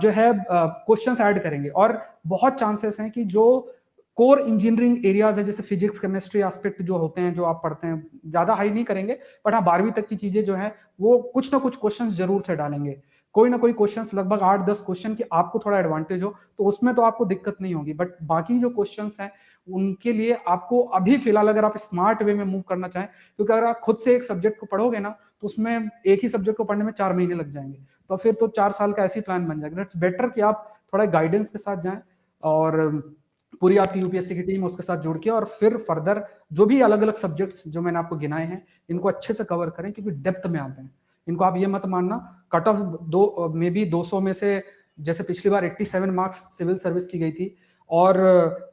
जो है क्वेश्चंस ऐड करेंगे। और बहुत चांसेस हैं कि जो कोर इंजीनियरिंग एरियाज है, जैसे फिजिक्स, केमिस्ट्री एस्पेक्ट जो होते हैं, जो आप पढ़ते हैं, ज्यादा हाई नहीं करेंगे, बट हाँ 12वीं तक की चीजें जो है वो कुछ ना कुछ क्वेश्चंस जरूर से डालेंगे, कोई ना कोई क्वेश्चंस, लगभग 8-10 क्वेश्चन की आपको थोड़ा एडवांटेज हो तो उसमें तो आपको दिक्कत नहीं होगी। बट बाकी जो क्वेश्चंस हैं उनके लिए आपको अभी फिलहाल, अगर आप स्मार्ट वे में मूव करना चाहें, क्योंकि अगर आप खुद से एक सब्जेक्ट को पढ़ोगे ना तो उसमें एक ही सब्जेक्ट को पढ़ने में 4 महीने लग जाएंगे, तो फिर तो 4 साल का ऐसी प्लान बन जाएगा। इट्स बेटर कि आप थोड़ा गाइडेंस के साथ जाएं और पूरी आपकी यूपीएससी की टीम उसके साथ जुड़ के, और फिर फर्दर जो भी अलग अलग सब्जेक्ट्स जो मैंने आपको गिनाए हैं इनको अच्छे से कवर करें, क्योंकि डेप्थ में आते हैं, इनको आप ये मत मानना। कट ऑफ दो मे बी 200 में से, जैसे पिछली बार 87 मार्क्स सिविल सर्विस की गई थी, और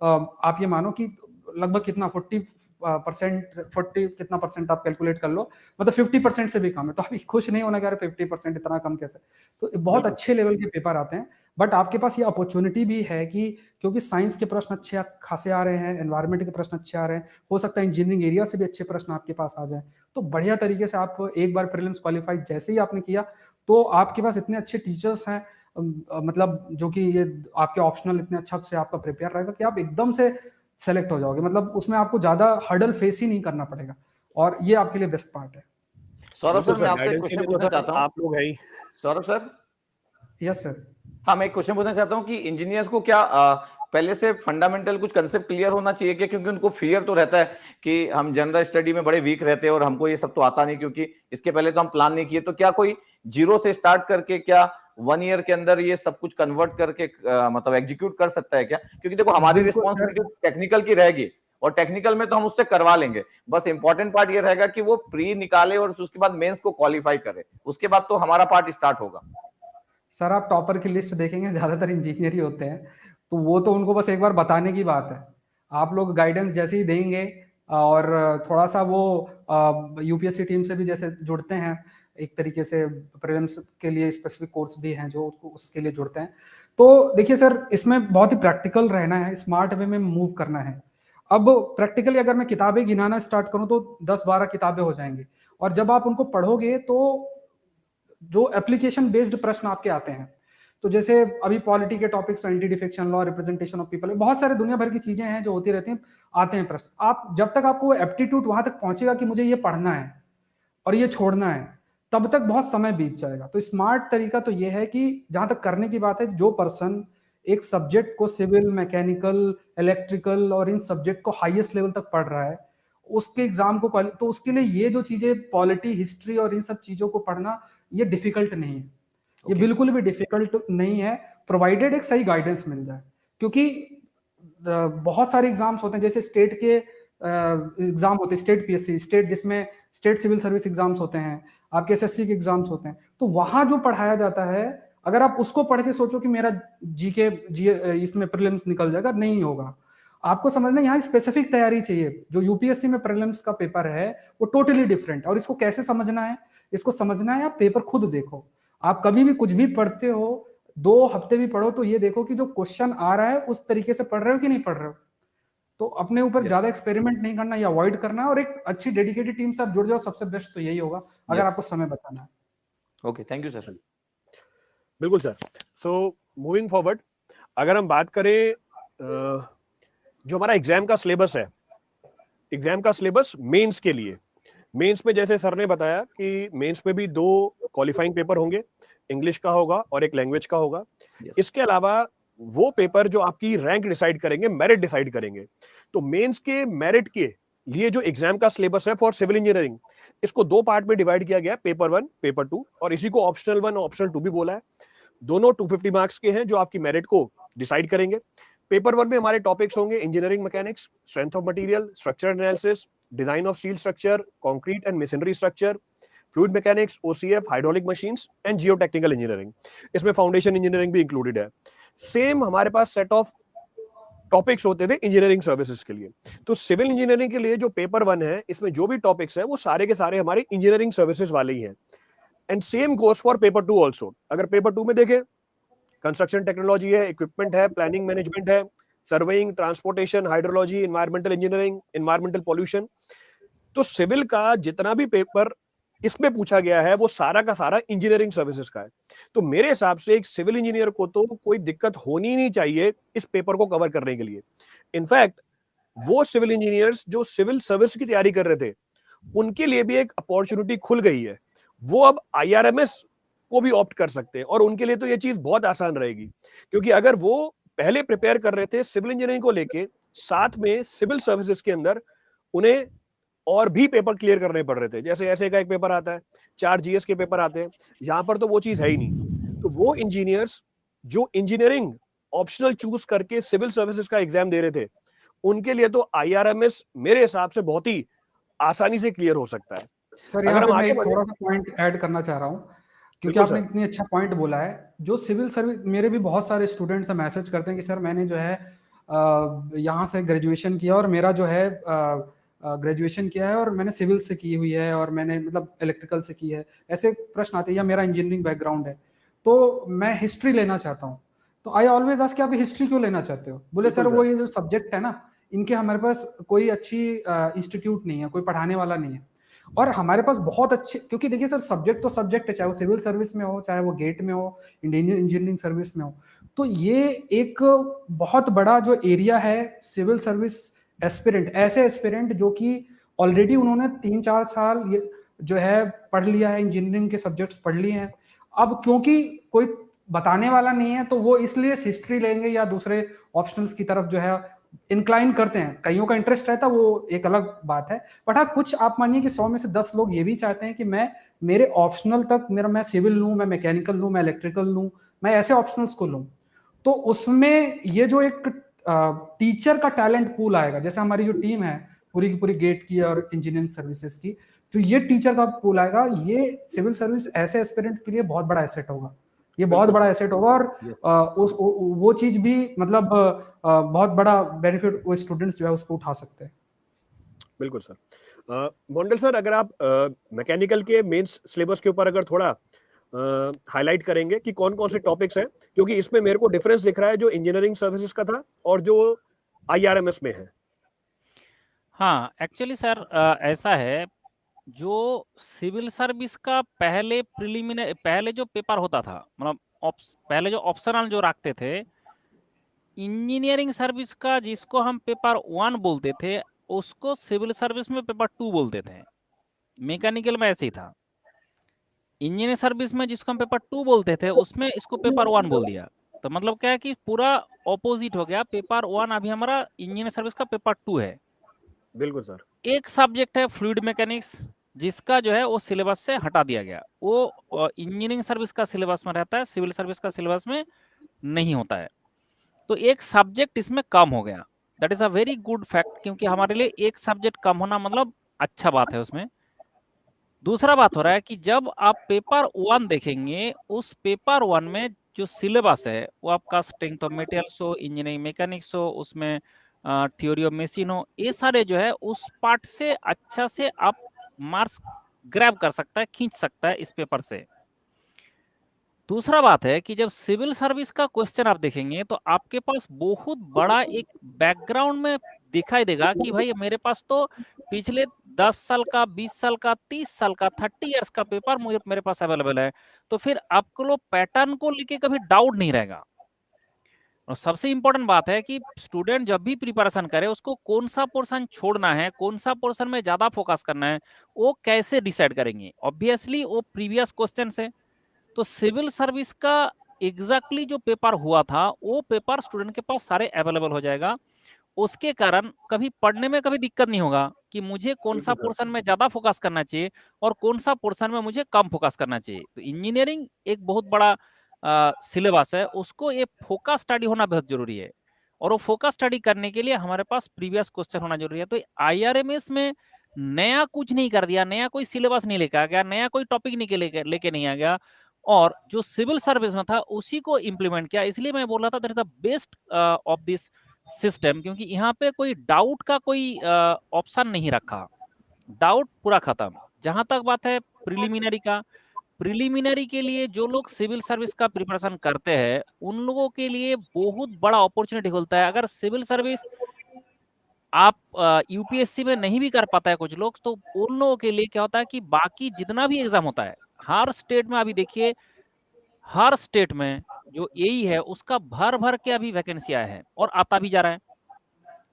आप ये मानो कि लगभग कितना 40 कितना परसेंट आप कैलकुलेट कर लो, मतलब 50% से भी कम है। तो आप खुश नहीं होना कि यार 50% इतना कम कैसे। तो बहुत बिल्कुल। अच्छे लेवल के पेपर आते हैं, बट आपके पास ये अपॉर्चुनिटी भी है कि क्योंकि साइंस के प्रश्न अच्छे खासे आ रहे हैं, एनवायरमेंट के प्रश्न अच्छे आ रहे हैं, हो सकता है इंजीनियरिंग एरिया से भी अच्छे प्रश्न आपके पास आ जाए। तो बढ़िया तरीके से आप एक बार प्रीलिम्स क्वालिफाई जैसे ही आपने किया, तो आपके पास इतने अच्छे टीचर्स हैं, मतलब जो कि ये आपके ऑप्शनल इतने अच्छा से आपका प्रिपेयर रहेगा कि आप एकदम से सेलेक्ट हो जाओगे। मतलब उसमें आपको ज्यादा हर्डल फेस ही नहीं करना पड़ेगा, और ये आपके लिए बेस्ट पार्ट है। सौरभ बिल्कुल सर, मैं सर, आपसे एक गाइडेंस के क्वेश्चन लिए तो पूछना सर चाहता हूँ। आप लोग है ही। Saurabh sir, yes sir. हाँ, मैं एक क्वेश्चन पूछना चाहता हूँ कि इंजीनियर्स को क्या पहले से फंडामेंटल कुछ कंसेप्ट क्लियर होना चाहिए क्या? क्योंकि उनको फियर तो रहता है कि हम जनरल स्टडी में बड़े वीक रहते हैं और हमको ये सब तो आता नहीं, क्योंकि इसके पहले तो हम प्लान नहीं किए। तो क्या कोई जीरो से स्टार्ट करके क्या 1 ईयर के अंदर ये सब कुछ कन्वर्ट करके मतलब एग्जीक्यूट कर सकता है क्या? क्योंकि देखो, हमारी बिल्कुल सर। रिस्पॉन्सिबिलिटी टेक्निकल की रहेगी, और टेक्निकल में तो हम उससे करवा लेंगे। बस इंपॉर्टेंट पार्ट ये रहेगा कि वो प्री निकाले और उसके बाद मेंस को क्वालिफाई करे। उसके बाद तो हमारा पार्ट स्टार्ट होगा। सर आप टॉपर की लिस्ट देखेंगे, ज्यादातर इंजीनियर ही होते हैं, तो वो तो उनको बस एक बार बताने की बात है। आप लोग गाइडेंस जैसे ही देंगे, और थोड़ा सा वो यूपीएससी टीम से भी जैसे जुड़ते हैं, एक तरीके से प्रीलिम्स के लिए स्पेसिफिक कोर्स भी हैं जो उसके लिए जुड़ते हैं। तो देखिए सर, इसमें बहुत ही प्रैक्टिकल रहना है, स्मार्ट वे में मूव करना है। अब प्रैक्टिकली अगर मैं किताबें गिनाना स्टार्ट करूं तो 10-12 किताबें हो जाएंगी, और जब आप उनको पढ़ोगे तो जो एप्लीकेशन बेस्ड प्रश्न आपके आते हैं, तो जैसे अभी पॉलिटी के topics, anti defection law, representation of people, बहुत सारे दुनिया भर की चीजें हैं जो होती रहती हैं, आते हैं प्रश्न। आप जब तक आपको एप्टीट्यूड वहां तक पहुंचेगा कि मुझे ये पढ़ना है और ये छोड़ना है, तब तक बहुत समय बीत जाएगा। तो स्मार्ट तरीका तो ये है कि जहां तक करने की बात है, जो पर्सन एक सब्जेक्ट को सिविल, मैकेनिकल, इलेक्ट्रिकल और इन सब्जेक्ट को हाईएस्ट लेवल तक पढ़ रहा है, उसके एग्जाम को तो उसके लिए ये जो चीजें पॉलिटी, हिस्ट्री और इन सब चीजों को पढ़ना ये डिफिकल्ट नहीं है। ये बिल्कुल भी डिफिकल्ट नहीं है, प्रोवाइडेड एक सही गाइडेंस मिल जाए। क्योंकि बहुत सारे एग्जाम्स होते हैं, जैसे स्टेट के एग्जाम होते हैं, स्टेट पीएससी, स्टेट जिसमें स्टेट सिविल सर्विस एग्जाम्स होते हैं, आपके एसएससी के एग्जाम्स होते हैं, तो वहां जो पढ़ाया जाता है, अगर आप उसको पढ़ के सोचो कि मेरा जीके इसमें प्रीलिम्स निकल जाएगा, नहीं होगा। आपको समझना यहाँ स्पेसिफिक तैयारी चाहिए। जो यूपीएससी में प्रीलिम्स का पेपर है वो टोटली डिफरेंट है, और इसको कैसे समझना है, इसको समझना है आप पेपर खुद देखो। आप कभी भी कुछ भी पढ़ते हो, 2 हफ्ते भी पढ़ो, तो ये देखो कि जो क्वेश्चन आ रहा है उस तरीके से पढ़ रहे हो कि नहीं पढ़ रहे हो। तो अपने ऊपर ज्यादा एक्सपेरिमेंट नहीं करना, या अवॉइड करना है, और एक अच्छी डेडिकेटेड टीम से आप जुड़ जाओ, सबसे बेस्ट तो यही होगा अगर आपको समय बचाना है। Okay, thank you sir. बिल्कुल सर। सो मूविंग फॉरवर्ड, अगर हम बात करें जो हमारा एग्जाम का सिलेबस है, एग्जाम का सिलेबस मेंस के लिए, मेंस में जैसे सर ने बताया कि मेंस में भी 2 क्वालिफाइंग पेपर होंगे, इंग्लिश का होगा और एक लैंग्वेज का होगा। इसके अलावा वो पेपर जो आपकी रैंक डिसाइड करेंगे, मेरिट डिसाइड करेंगे। तो मेंस के मेरिट के लिए जो एग्जाम का सिलेबस है फॉर सिविल इंजीनियरिंग, इसको 2 पार्ट में डिवाइड किया गया, पेपर 1, पेपर 2, और इसी को ऑप्शनल 1 और ऑप्शनल 2 भी बोला है। दोनों 250 मार्क्स के हैं जो आपकी मेरिट को डिसाइड करेंगे। पेपर 1 में हमारे टॉपिक्स होंगे engineering mechanics, strength of material, structure analysis, design of steel structure, concrete and machinery structure, fluid mechanics, OCF, hydraulic machines and geotechnical engineering. इसमें फाउंडेशन इंजीनियरिंग भी इंक्लूडेड है। सेम हमारे पास set of topics होते थे engineering services के लिए। तो civil engineering के लिए जो पेपर 1 है, इसमें जो भी टॉपिक्स है वो सारे के सारे हमारे इंजीनियरिंग सर्विसेज वाले ही हैं। And same goes for paper 2 also. अगर पेपर 2 में देखें, कंस्ट्रक्शन टेक्नोलॉजी है, इक्विपमेंट है, प्लानिंग मैनेजमेंट है, surveying, transportation, hydrology, environmental engineering, environmental pollution. तो सिविल का जितना भी पेपर इसमें पूछा गया है वो सारा का सारा इंजीनियरिंग सर्विसेज का है। तो मेरे हिसाब से एक सिविल इंजीनियर को तो कोई दिक्कत होनी नहीं चाहिए इस पेपर को कवर करने के लिए। इनफैक्ट वो सिविल इंजीनियर्स जो सिविल सर्विस की तैयारी कर रहे थे, उनके लिए भी एक अपॉर्चुनिटी खुल गई है। वो अब आईआरएमएस को भी ऑप्ट कर सकते हैं, और उनके लिए तो ये चीज बहुत आसान रहेगी। क्योंकि अगर वो पहले प्रिपेयर कर रहे थे सिविल इंजीनियरिंग को लेके, साथ में सिविल सर्विसेज के अंदर उन्हें और भी पेपर क्लियर करने पड़ रहे थे, जैसे ऐसे का एक पेपर आता है, 4 जीएस के पेपर आते हैं, यहाँ पर तो वो चीज है ही नहीं। तो वो इंजीनियर्स जो इंजीनियरिंग ऑप्शनल चूज करके सिविल सर्विसेज का एग्जाम दे रहे थे, उनके लिए तो आईआरएमएस मेरे हिसाब से बहुत ही आसानी से क्लियर हो सकता है। सर अगर यहाँ हम पे मैं आगे एक बढ़े, थोड़ा सा पॉइंट ऐड करना चाह रहा हूँ, क्योंकि बिल्कुल आपने सर। इतनी अच्छा पॉइंट बोला है। जो सिविल सर्विस, मेरे भी बहुत सारे स्टूडेंट्स मैसेज करते हैं कि सर मैंने जो है यहाँ से ग्रेजुएशन किया और मेरा जो है ग्रेजुएशन किया है और मैंने सिविल से की हुई है और मैंने मतलब इलेक्ट्रिकल से की है, ऐसे प्रश्न आते हैं, या मेरा इंजीनियरिंग बैकग्राउंड है, तो मैं हिस्ट्री लेना चाहता हूँ। तो आई ऑलवेज आस्क कि आप हिस्ट्री क्यों लेना चाहते हो? बोले बिल्कुल सर वो सर। ये जो सब्जेक्ट है ना, इनके हमारे पास कोई अच्छी इंस्टीट्यूट नहीं है, कोई पढ़ाने वाला नहीं है। और हमारे पास बहुत अच्छे, क्योंकि देखिए सर सब्जेक्ट तो सब्जेक्ट है, चाहे वो सिविल सर्विस में हो, चाहे वो गेट में हो, इंडियन इंजीनियरिंग सर्विस में हो। तो ये एक बहुत बड़ा जो एरिया है सिविल सर्विस एस्पिरेंट, ऐसे एस्पिरेंट जो कि ऑलरेडी उन्होंने 3-4 साल ये जो है पढ़ लिया है, इंजीनियरिंग के सब्जेक्ट्स पढ़ लिए हैं। अब क्योंकि कोई बताने वाला नहीं है, तो वो इसलिए हिस्ट्री लेंगे या दूसरे ऑप्शनल्स की तरफ जो है इंक्लाइन करते हैं। कईयों का इंटरेस्ट रहता है, वो एक अलग बात है। बट हाँ, कुछ आप मानिए कि 100 में से 10 लोग ये भी चाहते हैं कि मैं मेरे ऑप्शनल तक मेरा, मैं सिविल लूं, मैं मैकेनिकल लूं, मैं इलेक्ट्रिकल लूं, मैं ऐसे ऑप्शनल्स को लूं। तो उसमें ये जो एक टीचर का टैलेंट पूल आएगा, जैसे हमारी जो टीम है पूरी की पूरी गेट की और इंजीनियरिंग सर्विसेज की, तो ये टीचर का पूल आएगा, ये सिविल सर्विस ऐसे एस्पिरेंट के लिए बहुत बड़ा एसेट होगा। ये बहुत बिल्कुल बड़ा सर। एसेट होगा। और वो चीज भी मतलब बहुत बड़ा बेनिफिट वो स्टूडेंट्स जो है उसको उठा सकते हैं। बिल्कुल सर। मोंडल सर, अगर आप मैकेनिकल के मेंस सिलेबस के ऊपर अगर थोड़ा हाईलाइट करेंगे कि कौन कौन से टॉपिक्स हैं, क्योंकि इसमें मेरे को डिफरेंस दिख रहा है जो इंजीनियरिंग सर्विसेज का था और जो आईआरएमएस में है। हाँ, एक्चुअली सर ऐसा है, जो सिविल सर्विस का पहले जो पेपर होता था, मतलब पहले जो ऑप्शनल जो रखते थे, इंजीनियरिंग सर्विस का जिसको हम पेपर 1 बोलते थे, उसको सिविल सर्विस में पेपर 2 बोलते थे। मैकेनिकल में ऐसे ही था। इंजीनियरिंग सर्विस में जिसको हम पेपर 2 बोलते थे, उसमें इसको पेपर 1 बोल दिया। तो मतलब क्या है कि पूरा ऑपोजिट हो गया। पेपर 1 अभी हमारा इंजीनियरिंग सर्विस का पेपर 2 है। बिल्कुल सर। एक सब्जेक्ट है फ्लूइड मैकेनिक्स, जिसका जो है वो सिलेबस से हटा दिया गया। वो इंजीनियरिंग सर्विस का सिलेबस में रहता है, सिविल सर्विस का सिलेबस में नहीं होता है। तो एक सब्जेक्ट इसमें कम हो गया। That is a very good fact, क्योंकि हमारे लिए एक सब्जेक्ट कम होना मतलब अच्छा बात है उसमें। दूसरा बात हो रहा है कि जब आप पेपर 1 देखेंगे, उस पेपर 1 में जो सिलेबस है वो आपका स्ट्रेंथ ऑफ मटेरियल्स हो, इंजीनियरिंग मैकेनिक्स हो, उसमें थ्योरी ऑफ मशीन हो, ये सारे जो है उस पार्ट से अच्छा से आप मार्क्स ग्रैब कर सकता है, खींच सकता है इस पेपर से। दूसरा बात है कि जब सिविल सर्विस का क्वेश्चन आप देखेंगे, तो आपके पास बहुत बड़ा एक बैकग्राउंड में दिखाई देगा कि भाई मेरे पास तो पिछले 10 साल का, 20 साल का, 30 साल का, 30 इयर्स का पेपर मेरे पास अवेलेबल है। तो फिर आपको लो पैटर्न को लेके कभी डाउट नहीं रहेगा। और सबसे इंपॉर्टेंट बात है कि स्टूडेंट जब भी प्रिपरेशन करे, उसको कौन सा पोर्शन छोड़ना है, कौन सा पोर्शन में ज्यादा फोकस करना है, वो कैसे डिसाइड करेंगे? ऑब्वियसली वो प्रीवियस क्वेश्चन से। तो सिविल सर्विस का एग्जैक्टली जो पेपर हुआ था, वो पेपर स्टूडेंट के पास सारे अवेलेबल हो जाएगा। उसके कारण कभी पढ़ने में कभी दिक्कत नहीं होगा कि मुझे कौन सा बिल्कुल सर। पोर्शन में ज्यादा फोकस करना चाहिए और कौन सा पोर्शन में मुझे कम फोकस करना चाहिए। तो इंजीनियरिंग एक बहुत बड़ा सिलेबस है, उसको ये फोकस स्टडी होना बहुत जरूरी है। और वो फोकस स्टडी करने के लिए हमारे पास प्रीवियस क्वेश्चन होना जरूरी है। तो आईआरएमएस में नया कुछ नहीं कर दिया, नया कोई सिलेबस नहीं लेकर आ गया, नया कोई टॉपिक नहीं लेके नहीं आ गया, और जो सिविल सर्विस में था उसी को इम्प्लीमेंट किया। इसलिए मैं बोल रहा था that is the best of this system, क्योंकि यहाँ पे कोई डाउट का कोई ऑप्शन नहीं रखा। डाउट पूरा खत्म। जहां तक बात है प्रिलिमिनरी का, प्रिलिमिनरी के लिए जो लोग सिविल सर्विस का प्रिपरेशन करते हैं, उन लोगों के लिए बहुत बड़ा अपॉर्चुनिटी खुलता है। अगर सिविल सर्विस आप यूपीएससी में नहीं भी कर पाता है कुछ लोग, तो उन लोगों के लिए क्या होता है कि बाकी जितना भी एग्जाम होता है, हर स्टेट में अभी देखिए, हर स्टेट में जो एई है उसका भर भर के अभी वैकेंसी आया है और आता भी जा रहा है।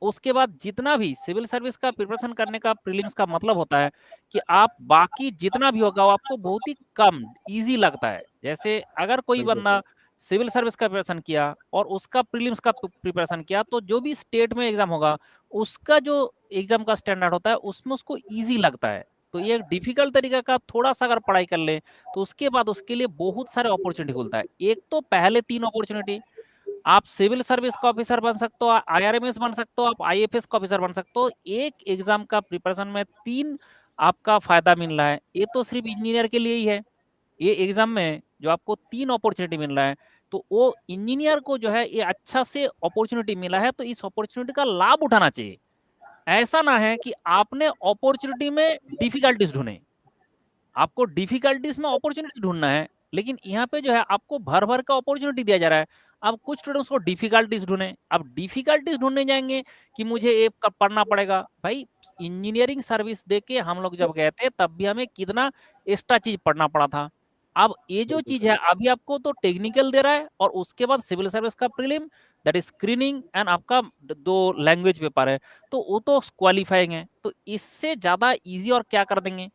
उसके बाद जितना भी सिविल सर्विस का प्रिपरेशन करने का प्रीलिम्स का मतलब होता है कि आप बाकी जितना भी होगा वो आपको बहुत ही कम इजी लगता है। जैसे अगर कोई बिल्कुल बंदा सर। सिविल सर्विस का प्रिपरेशन किया और उसका प्रीलिम्स का प्रिपरेशन किया, तो जो भी स्टेट में एग्जाम होगा, उसका जो एग्जाम का स्टैंडर्ड होता है उसमें उसको इजी लगता है। तो ये एक डिफिकल्ट तरीका का थोड़ा सा अगर पढ़ाई कर ले, तो उसके बाद उसके लिए बहुत सारे अपॉर्चुनिटी खुलता है। एक तो पहले 3 अपॉर्चुनिटी, आप सिविल सर्विस का ऑफिसर बन सकते हो, आईआरएमएस बन सकते हो, आप आईएफएस का ऑफिसर बन सकते हो। एक एग्जाम का प्रिपरेशन में 3 आपका फायदा मिल रहा है। ये तो सिर्फ इंजीनियर के लिए ही है। ये एग्जाम में जो आपको 3 अपॉर्चुनिटी मिल रहा है, तो वो इंजीनियर को जो है ये अच्छा से अपॉर्चुनिटी मिला है, तो इस अपॉर्चुनिटी का लाभ उठाना चाहिए। ऐसा ना है कि आपने अपॉर्चुनिटी में डिफिकल्टीज ढूंढे, आपको डिफिकल्टीज में अपॉर्चुनिटी ढूंढना है, लेकिन यहाँ पे जो है आपको भर भर का अपॉर्चुनिटी दिया जा रहा है। अब कुछ स्टूडेंट्स को डिफिकल्टीज ढूंढे, अब डिफिकल्टीज ढूंढने जाएंगे कि मुझे ये पढ़ना पड़ेगा। भाई इंजीनियरिंग सर्विस देके हम लोग जब गए थे तब भी हमें कितना एक्स्ट्रा चीज पढ़ना पड़ा था। अब ये जो चीज है अभी आपको तो टेक्निकल दे रहा है, और उसके बाद सिविल सर्विस का prelim, that is screening, and आपका 2 लैंग्वेज पेपर है, तो वो तो क्वालिफाइंग है। तो इससे ज्यादा इजी और क्या कर देंगे?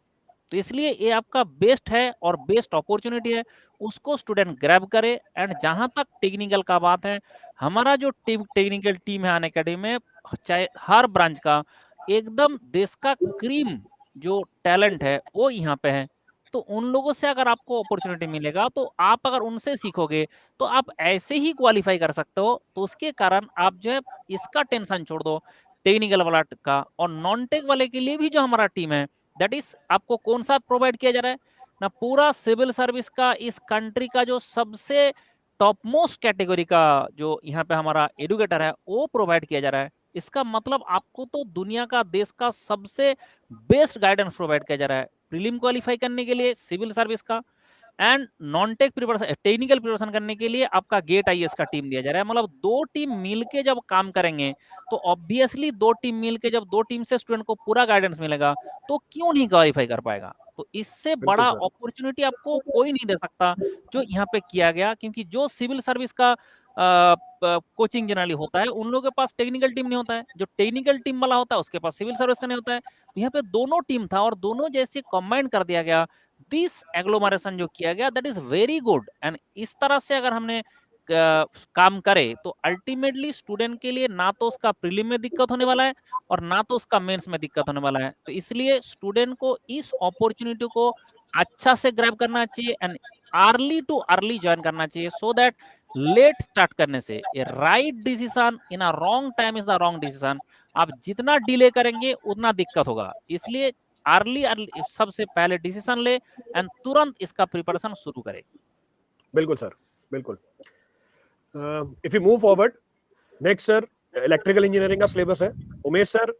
तो इसलिए ये आपका बेस्ट है और बेस्ट अपॉर्चुनिटी है, उसको स्टूडेंट ग्रैब करे। एंड जहां तक टेक्निकल का बात है, हमारा जो टेक्निकल टीम है अनअकैडमी में, चाहे हर ब्रांच का एकदम देश का क्रीम जो टैलेंट है वो यहाँ पे है। तो उन लोगों से अगर आपको अपॉर्चुनिटी मिलेगा, तो आप अगर उनसे सीखोगे तो आप ऐसे ही क्वालिफाई कर सकते हो। तो उसके कारण आप जो है इसका टेंशन छोड़ दो टेक्निकल वाला का, और नॉन टेक वाले के लिए भी जो हमारा टीम है, दैट इज आपको कौन सा प्रोवाइड किया जा रहा है ना, पूरा सिविल सर्विस का इस कंट्री का जो सबसे टॉप मोस्ट कैटेगरी का जो यहाँ पे हमारा एडुकेटर है वो प्रोवाइड किया जा रहा है। इसका मतलब आपको तो दुनिया का देश का सबसे बेस्ट गाइडेंस प्रोवाइड किया जा रहा है प्रीलिम क्वालिफाई करने के लिए सिविल सर्विस का, and non tech preparation technical preparation करने के लिए आपका गेट आईएएस का टीम दिया जा रहा है। मतलब 2 टीम मिलके जब काम करेंगे, तो ऑब्वियसली 2 टीम मिलके जब 2 टीम से स्टूडेंट को पूरा गाइडेंस मिलेगा, तो क्यों नहीं क्वालिफाई कर पाएगा? तो इससे बिल्कुल बड़ा सर। अपॉर्चुनिटी आपको कोई नहीं दे सकता जो यहाँ पे किया गया। क्योंकि जो सिविल सर्विस का कोचिंग जनरली होता है, उन लोगों के पास टेक्निकल टीम नहीं होता है, जो टेक्निकल टीम वाला होता है उसके पास सिविल सर्विस का नहीं होता है। तो यहाँ पे दोनों टीम था और दोनों जैसे कंबाइन कर दिया गया, दिस एग्लोमरेशन जो किया गया, that is very good. And इस तरह से अगर हमने काम करे, तो अल्टीमेटली स्टूडेंट के लिए ना तो उसका प्रीलिम में दिक्कत होने वाला है और ना तो उसका मेंस में दिक्कत होने वाला है। तो इसलिए स्टूडेंट को इस अपॉर्चुनिटी को अच्छा से ग्रैब करना चाहिए and early to early join करना चाहिए, सो दैट लेट स्टार्ट करने से a right decision in a wrong time is the wrong decision. आप जितना डिले करेंगे उतना दिक्कत होगा। इसलिए अर्ली अर्ली सबसे पहले डिसीजन ले एंड तुरंत इसका प्रिपरेशन शुरू करें। बिल्कुल सर, बिल्कुल। If you move forward, next sir electrical engineering का सिलेबस है। उमेश सर,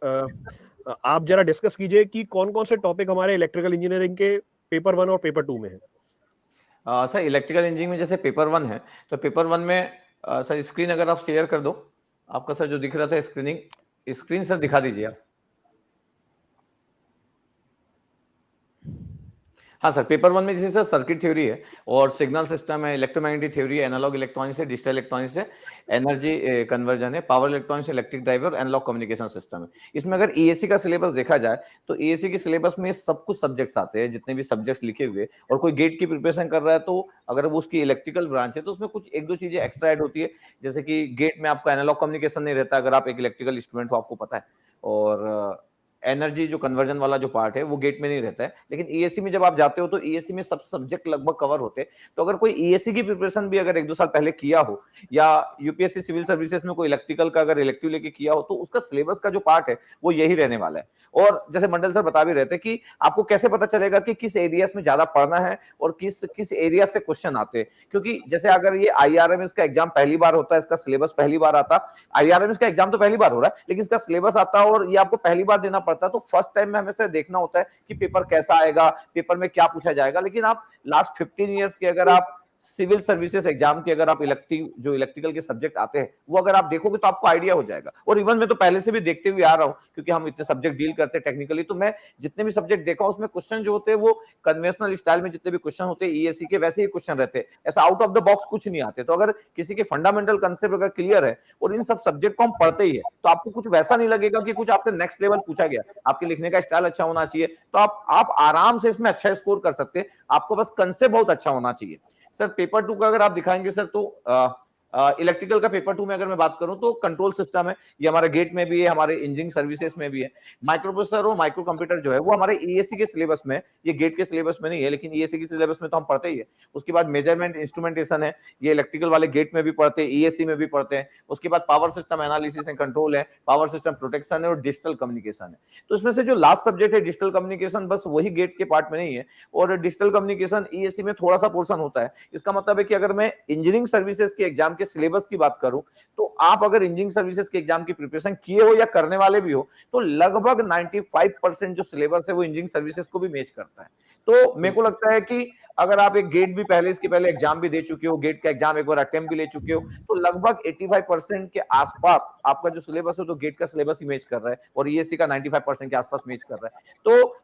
आप जरा डिस्कस कीजिए कि कौन कौन से टॉपिक हमारे इलेक्ट्रिकल इंजीनियरिंग के पेपर 1 और पेपर 2 में है। सर इलेक्ट्रिकल इंजीनियरिंग में जैसे पेपर 1 है, तो पेपर 1 में सर स्क्रीन अगर आप शेयर कर दो, आपका सर जो दिख रहा था स्क्रीन सर दिखा दीजिए आप। हाँ सर, पेपर 1 में जैसे सर सर्किट थ्योरी है और सिग्नल सिस्टम है, इलेक्ट्रोमैग्नेटिक थ्योरी है, एनालॉग इलेक्ट्रॉनिक्स है, डिजिटल इलेक्ट्रॉनिक्स है, एनर्जी कन्वर्जन है, power electronics, electric driver, analog communication system है। इसमें अगर ईएससी का सिलेबस देखा जाए, तो ईएससी के सिलेबस में सब कुछ सब्जेक्ट्स आते हैं, जितने भी सब्जेक्ट्स लिखे हुए। और कोई गेट की प्रिपरेशन कर रहा है, तो अगर वो उसकी इलेक्ट्रिकल ब्रांच है, तो उसमें कुछ 1-2 चीजें एक्स्ट्रा ऐड होती है। जैसे कि गेट में आपका एनालॉग कम्युनिकेशन नहीं रहता, अगर आप एक इलेक्ट्रिकल स्टूडेंट हो आपको पता है, और एनर्जी जो कन्वर्जन वाला जो पार्ट है वो गेट में नहीं रहता है। लेकिन ईएससी में जब आप जाते हो, तो ईएससी में सब सब्जेक्ट लगभग कवर होते हैं। तो अगर कोई ईएससी की प्रिपरेशन भी अगर 1-2 साल पहले किया हो, या यूपीएससी सिविल सर्विसेज में कोई इलेक्ट्रिकल का अगर इलेक्टिव लेके किया हो, तो उसका सिलेबस का जो पार्ट है वो यही रहने वाला है। और जैसे मंडल सर बता भी रहे थे कि आपको कैसे पता चलेगा कि किस एरियाज में ज्यादा पढ़ना है और किस एरिया से क्वेश्चन आते हैं। क्योंकि जैसे अगर ये आईआरएमएस का एग्जाम पहली बार होता है, इसका सिलेबस पहली बार आता, आईआरएमएस का एग्जाम तो पहली बार हो रहा है, लेकिन इसका सिलेबस आता है और ये आपको पहली बार देना पड़ता है। तो फर्स्ट टाइम में हमें से देखना होता है कि पेपर कैसा आएगा, पेपर में क्या पूछा जाएगा। लेकिन आप लास्ट 15 इयर्स के अगर आप सिविल सर्विसेज एग्जाम के अगर आप इलेक्ट्रिकल के सब्जेक्ट आते हैं, वो अगर आप देखोगे तो आपको आइडिया हो जाएगा। और इवन मैं तो पहले से भी देखते हुए आ रहा हूं, क्योंकि हम इतने सब्जेक्ट डील करते हैं टेक्निकली, तो मैं जितने भी सब्जेक्ट देखा उसमें क्वेश्चन जो होते हैं वो कन्वेंशनल स्टाइल में जितने भी क्वेश्चन होते हैं ईएससी के, वैसे ही क्वेश्चन रहते हैं, ऐसा आउट ऑफ द बॉक्स कुछ नहीं आते। तो अगर किसी के फंडामेंटल कंसेप्ट अगर क्लियर है और इन सब सब्जेक्ट को हम पढ़ते ही है, तो आपको कुछ वैसा नहीं लगेगा कि कुछ आपसे नेक्स्ट लेवल पूछा गया। आपके लिखने का स्टाइल अच्छा होना चाहिए, तो आप आराम से इसमें अच्छा स्कोर कर सकते हैं। आपको बस कंसेप्ट बहुत अच्छा होना चाहिए। सर पेपर 2 का अगर आप दिखाएंगे सर, तो इलेक्ट्रिकल का पेपर 2 में अगर मैं बात करूं तो कंट्रोल सिस्टम है, ये हमारे गेट में भी है, हमारे इंजीनियरिंग सर्विसेज में भी है। माइक्रो प्रोसेसर और माइक्रो कंप्यूटर जो है वो हमारे ईएससी के सिलेबस में, ये गेट के सिलेबस में नहीं है, लेकिन ईएससी के सिलेबस में तो हम पढ़ते ही है। उसके बाद मेजरमेंट इंस्ट्रूमेंटेशन है, ये इलेक्ट्रिकल वाले गेट में भी पढ़ते हैं, ईएससी में भी पढ़ते हैं। उसके बाद power system analysis and control है, पावर सिस्टम प्रोटेक्शन है और डिजिटल कम्युनिकेशन है। तो इसमें से जो लास्ट सब्जेक्ट है डिजिटल कम्युनिकेशन, बस वही गेट के पार्ट में नहीं है, और डिजिटल कम्युनिकेशन ईएससी में थोड़ा सा पोर्शन होता है। इसका मतलब है कि अगर मैं इंजीनियरिंग सर्विसेज के एग्जाम के सिलेबस की बात करूं, तो आप अगर इंजीनियरिंग सर्विसेज के एग्जाम की प्रिपरेशन किए हो या करने वाले भी हो, तो लगभग 95% जो सिलेबस है वो इंजीनियरिंग सर्विसेज को भी मैच करता है। तो मेरे को लगता है कि अगर आप एक गेट भी पहले, इसके पहले एग्जाम भी दे चुके हो, गेट का एग्जाम एक बार अटेम्प्ट भी ले चुके हो, तो लगभग 85% के आसपास आपका जो सिलेबस है तो गेट का सिलेबस ही मैच कर रहा है, और ईएससी का 95% के आसपास मैच कर रहा है। तो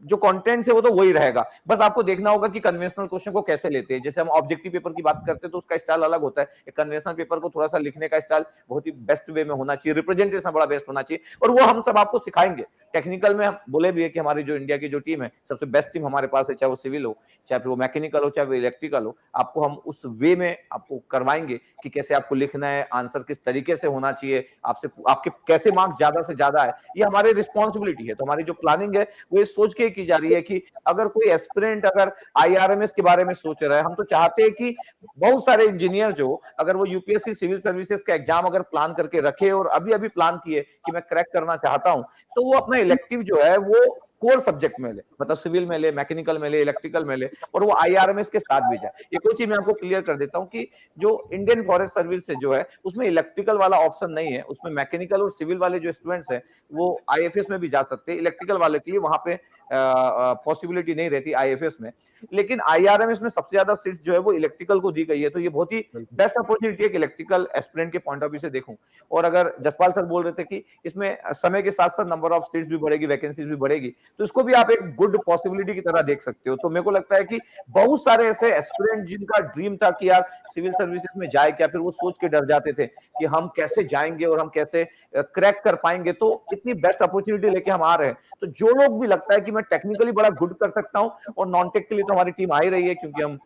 जो कंटेंट है वो तो वही रहेगा, बस आपको देखना होगा कि कन्वेंशनल क्वेश्चन को कैसे लेते हैं। जैसे हम ऑब्जेक्टिव पेपर की बात करते हैं तो उसका स्टाइल अलग होता है, कन्वेंशनल पेपर को थोड़ा सा लिखने का स्टाइल बहुत ही बेस्ट वे में होना चाहिए, रिप्रेजेंटेशन बड़ा बेस्ट होना चाहिए, और वो हम सब आपको सिखाएंगे। टेक्निकल में हम बोले भी है कि हमारी जो इंडिया की जो टीम है सबसे बेस्ट टीम हमारे पास है, चाहे वो सिविल हो, चाहे फिर वो मैकेनिकल हो, चाहे वो इलेक्ट्रिकल हो, आपको हम उस वे में आपको करवाएंगे कि कैसे आपको लिखना है, आंसर किस तरीके से होना चाहिए, आपसे आपके कैसे मार्क्स ज्यादा से ज्यादा है, ये हमारी रिस्पॉन्सिबिलिटी है। तो हमारी जो प्लानिंग है वो ये सोच के की जा रही है कि अगर कोई एस्पिरेंट अगर आईआरएमएस के बारे में सोच रहा है, हम तो चाहते हैं कि बहुत सारे इंजीनियर जो अगर वो यूपीएससी सिविल सर्विसेज का एग्जाम अगर प्लान करके रखे और अभी अभी प्लान किए कि मैं क्रैक करना चाहता हूं, तो वो अपना इलेक्टिव जो है वो कोर सब्जेक्ट में ले, मतलब सिविल में ले, मैकेनिकल में ले, इलेक्ट्रिकल में ले, और वो आईआरएमएस के साथ भी जाए। एक और चीज मैं आपको क्लियर कर देता हूं कि जो इंडियन फॉरेस्ट सर्विस जो है उसमें इलेक्ट्रिकल वाला ऑप्शन नहीं है, उसमें मैकेनिकल और सिविल वाले जो स्टूडेंट्स हैं वो आईएफएस में भी जा सकते हैं। इलेक्ट्रिकल वाले के लिए वहां पे पॉसिबिलिटी नहीं रहती आईएफएस में, लेकिन आईआरएमएस में सबसे ज्यादा सीट्स जो है वो इलेक्ट्रिकल को दी गई है। तो ये बहुत ही बेस्ट अपॉर्चुनिटी है कि इलेक्ट्रिकल एस्पिरेंट के पॉइंट ऑफ व्यू से देखूं। और अगर जसपाल सर बोल रहे थे कि इसमें समय के साथ साथ नंबर ऑफ सीट्स भी बढ़ेगी, वैकेंसीज भी बढ़ेगी, तो इसको भी आप एक गुड पॉसिबिलिटी की तरह देख सकते हो। तो मेरे को लगता है कि बहुत सारे ऐसे एस्पिरेंट जिनका ड्रीम था कि यार सिविल सर्विसेज में जाए क्या, फिर वो सोच के डर जाते थे कि हम कैसे जाएंगे और हम कैसे क्रैक कर पाएंगे, तो इतनी बेस्ट अपॉर्चुनिटी लेके हम आ रहे हैं। तो जो लोग भी लगता है कि मैं टेक्निकली बड़ा गुड कर सकता हूं, और नॉन टेक के लिए तो हमारी टीम आ ही रही है, क्योंकि हम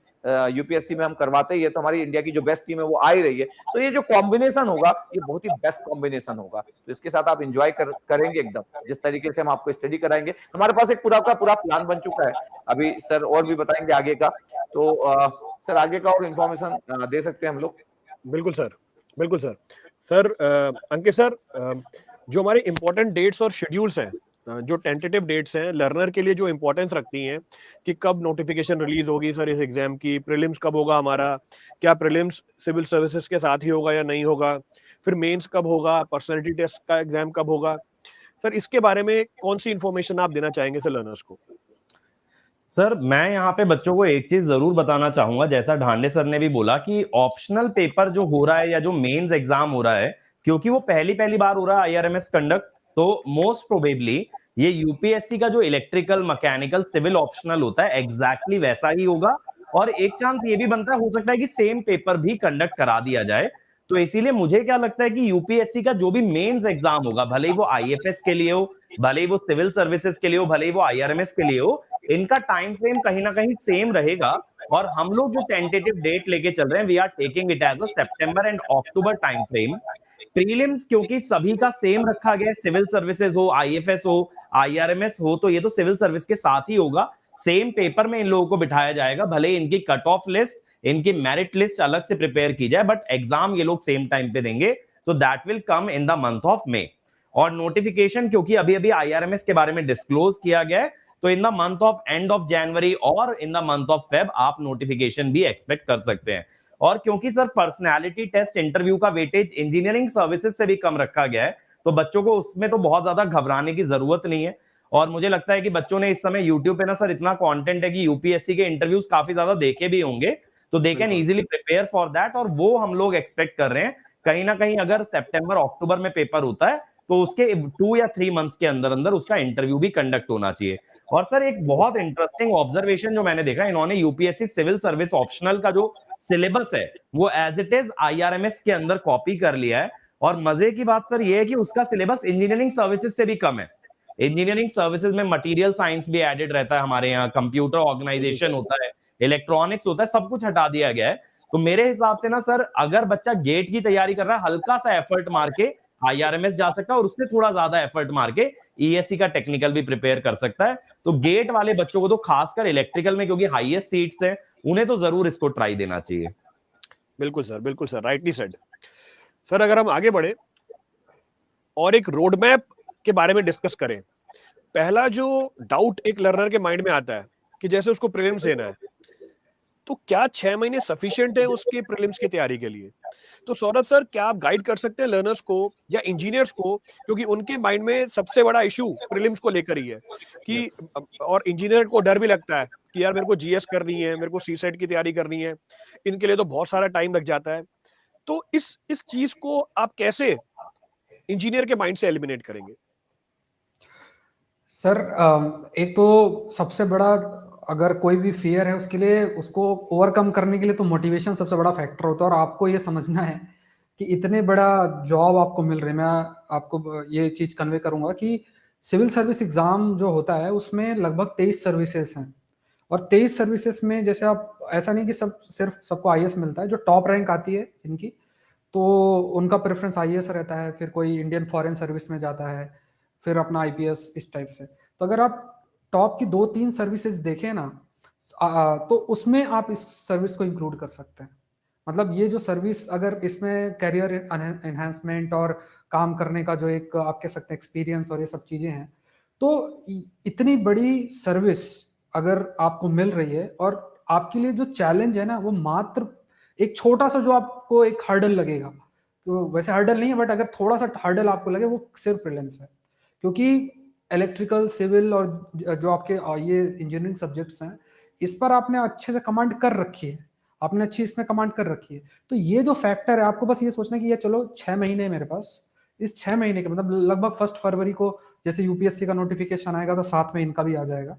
यूपीएससी में हम करवाते ही है, तो हमारी इंडिया की जो बेस्ट टीम है वो आ ही रही है। तो ये जो कॉम्बिनेशन होगा ये बहुत ही बेस्ट कॉम्बिनेशन होगा, तो इसके साथ आप एंजॉय करेंगे एकदम, जिस तरीके से हम आपको स्टडी कराएंगे। हमारे पास एक पूरा का पूरा प्लान बन चुका है, अभी सर और भी बताएंगे आगे का। तो सर आगे का और इन्फॉर्मेशन दे सकते हैं हम लोग? बिल्कुल सर, बिल्कुल सर। सर अंकित सर, जो हमारे इंपॉर्टेंट डेट्स और शेड्यूल्स हैं, जो टेंटेटिव डेट्स हैं लर्नर के लिए जो इंपॉर्टेंस रखती हैं कि कब नोटिफिकेशन रिलीज होगी सर इस एग्जाम की, प्रीलिम्स कब होगा हमारा, क्या प्रीलिम्स सिविल सर्विसेज के साथ ही होगा या नहीं होगा, फिर मेंस कब होगा, पर्सनालिटी टेस्ट का एग्जाम कब होगा, सर इसके बारे में कौन सी इंफॉर्मेशन आप देना चाहेंगे सर लर्नर्स को? सर मैं यहाँ पे बच्चों को एक चीज जरूर बताना चाहूंगा, जैसा ढांडे सर ने भी बोला कि ऑप्शनल पेपर जो हो रहा है या जो मेंस एग्जाम हो रहा है, क्योंकि वो पहली बार हो रहा है आईआरएमएस कंडक्ट, तो मोस्ट प्रोबेबली ये यूपीएससी का जो इलेक्ट्रिकल, मैकेनिकल, सिविल ऑप्शनल होता है एग्जैक्टली वैसा ही होगा। और एक चांस ये भी बनता है, हो सकता है कि सेम पेपर भी कंडक्ट करा दिया जाए। तो इसीलिए मुझे क्या लगता है कि यूपीएससी का जो भी मेंस एग्जाम होगा, भले ही वो आईएफएस के लिए हो, भले ही वो सिविल सर्विसेज के लिए हो, भले ही वो आईआरएमएस के लिए हो, इनका टाइम फ्रेम कहीं ना कहीं सेम रहेगा। और हम लोग जो टेंटेटिव डेट लेके चल रहे हैं, we are taking it as a September and October time frame. Prelims क्योंकि सभी का सेम रखा गया है, सिविल सर्विसेज हो, आईएफएस हो, आईआरएमएस हो, तो ये तो सिविल सर्विस के साथ ही होगा। सेम पेपर में इन लोगों को बिठाया जाएगा, भले इनकी कट ऑफ लिस्ट, इनकी मेरिट लिस्ट अलग से प्रिपेयर की जाए, बट एग्जाम ये लोग सेम टाइम पे देंगे। तो that will come in the month of May. और नोटिफिकेशन क्योंकि अभी अभी आईआरएमएस के बारे में डिस्क्लोज किया गया है, तो in the month of end of जनवरी और in the month of Feb आप नोटिफिकेशन भी एक्सपेक्ट कर सकते हैं। और क्योंकि सर पर्सनालिटी टेस्ट इंटरव्यू का वेटेज इंजीनियरिंग सर्विसेज से भी कम रखा गया है, तो बच्चों को उसमें तो बहुत ज्यादा घबराने की जरूरत नहीं है। और मुझे लगता है कि बच्चों ने इस समय यूट्यूब पे ना सर इतना कंटेंट है कि यूपीएससी के इंटरव्यूज काफी ज्यादा देखे भी होंगे, तो they can easily prepare for that. और वो हम लोग एक्सपेक्ट कर रहे हैं कहीं ना कहीं अगर सितंबर अक्टूबर में पेपर होता है तो उसके 2 या 3 मंथ्स के अंदर अंदर उसका इंटरव्यू भी कंडक्ट होना चाहिए। और सर एक बहुत इंटरेस्टिंग ऑब्जर्वेशन जो मैंने देखा, इन्होंने यूपीएससी सिविल सर्विस ऑप्शनल का जो सिलेबस है वो एज इट इज आईआरएमएस के अंदर कॉपी कर लिया है। और मजे की बात सर ये है कि उसका सिलेबस इंजीनियरिंग सर्विसेज से भी कम है। इंजीनियरिंग सर्विसेज में मटेरियल साइंस भी एडेड रहता है हमारे यहाँ, कंप्यूटर ऑर्गेनाइजेशन होता है, इलेक्ट्रॉनिक्स होता है, सब कुछ हटा दिया गया है। तो मेरे हिसाब से ना सर, अगर बच्चा गेट की तैयारी कर रहा है, हल्का सा एफर्ट मार के IRMS जा सकता है और उससे थोड़ा ज्यादा एफर्ट मार के ESC का टेक्निकल भी प्रिपेयर कर सकता है। तो गेट वाले बच्चों को तो खासकर इलेक्ट्रिकल में, क्योंकि हाईएस्ट सीट्स हैं, उन्हें तो जरूर इसको ट्राई देना चाहिए। बिल्कुल सर, राइटली सेड। सर अगर हम आगे बढ़े और एक रोड मैप के बारे में डिस्कस करें, पहला जो डाउट एक लर्नर के माइंड में आता है कि जैसे उसको प्रीलिम्स देना है, तो क्या 6 महीने सफिशिएंट है उसके प्रीलिम्स की तैयारी के लिए? तो सौरभ सर, क्या आप गाइड कर सकते हैं लर्नर्स को या इंजीनियर्स को, क्योंकि उनके माइंड में सबसे बड़ा इशू प्रीलिम्स को लेकर ही है कि, और इंजीनियर को डर भी लगता है कि यार मेरे को GS करनी है, मेरे को CSET की तैयारी करनी है, इनके लिए तो बहुत सारा टाइम लग जाता है। तो इस चीज को आप कैसे इंजीनियर के माइंड से एलिमिनेट करेंगे? सर एक तो सबसे बड़ा, अगर कोई भी फियर है उसके लिए, उसको ओवरकम करने के लिए तो मोटिवेशन सबसे बड़ा फैक्टर होता है। और आपको ये समझना है कि इतने बड़ा जॉब आपको मिल रही है, मैं आपको ये चीज कन्वे करूंगा कि सिविल सर्विस एग्जाम जो होता है उसमें लगभग 23 सर्विसेज हैं। और 23 सर्विसेज में जैसे आप, ऐसा नहीं कि सिर्फ सबको IAS मिलता है। जो टॉप रैंक आती है इनकी, तो उनका प्रेफरेंस IAS रहता है, फिर कोई इंडियन फॉरेन सर्विस में जाता है, फिर अपना IPS, इस टाइप से। तो अगर आप टॉप की 2-3 सर्विसेज देखें ना, तो उसमें आप इस सर्विस को इंक्लूड कर सकते हैं। मतलब ये जो सर्विस, अगर इसमें करियर एनहांसमेंट और काम करने का जो एक आप कह सकते हैं एक्सपीरियंस और ये सब चीजें हैं, तो इतनी बड़ी सर्विस अगर आपको मिल रही है, और आपके लिए जो चैलेंज है ना, वो मात्र एक छोटा सा जो आपको एक हर्डल लगेगा, तो वैसे हर्डल नहीं है, बट अगर थोड़ा सा हर्डल आपको लगे, वो सिर्फ प्रीलिम्स है। क्योंकि इलेक्ट्रिकल, सिविल और जो आपके ये इंजीनियरिंग सब्जेक्ट्स हैं, इस पर आपने अच्छे से कमांड कर रखी है, आपने अच्छी इसमें कमांड कर रखी है। तो ये जो फैक्टर है, आपको बस ये सोचना कि ये चलो 6 महीने मेरे पास, इस 6 महीने के मतलब लगभग 1 फरवरी को जैसे UPSC का नोटिफिकेशन आएगा, तो साथ में इनका भी आ जाएगा।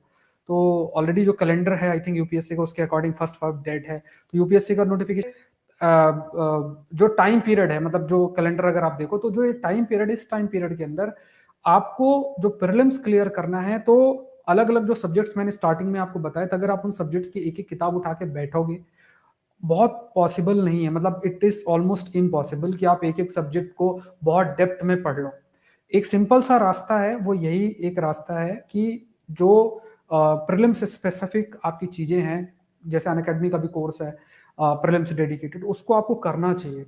तो ऑलरेडी जो कैलेंडर है आई थिंक UPSC का, उसके अकॉर्डिंग 1 फरवरी डेट है। तो UPSC का नोटिफिकेशन जो टाइम पीरियड है, मतलब जो कैलेंडर अगर आप देखो, तो जो ये टाइम पीरियड, इस टाइम पीरियड के अंदर आपको जो प्रीलिम्स क्लियर करना है, तो अलग अलग जो सब्जेक्ट्स मैंने स्टार्टिंग में आपको बताया था, अगर आप उन सब्जेक्ट्स की एक एक किताब उठा के बैठोगे, बहुत पॉसिबल नहीं है, मतलब इट इज ऑलमोस्ट इम्पॉसिबल कि आप एक एक सब्जेक्ट को बहुत डेप्थ में पढ़ लो। एक सिंपल सा रास्ता है, वो यही एक रास्ता है कि जो प्रीलिम्स स्पेसिफिक आपकी चीजें हैं, जैसे अनअकैडमी का भी कोर्स है प्रीलिम्स डेडिकेटेड, उसको आपको करना चाहिए।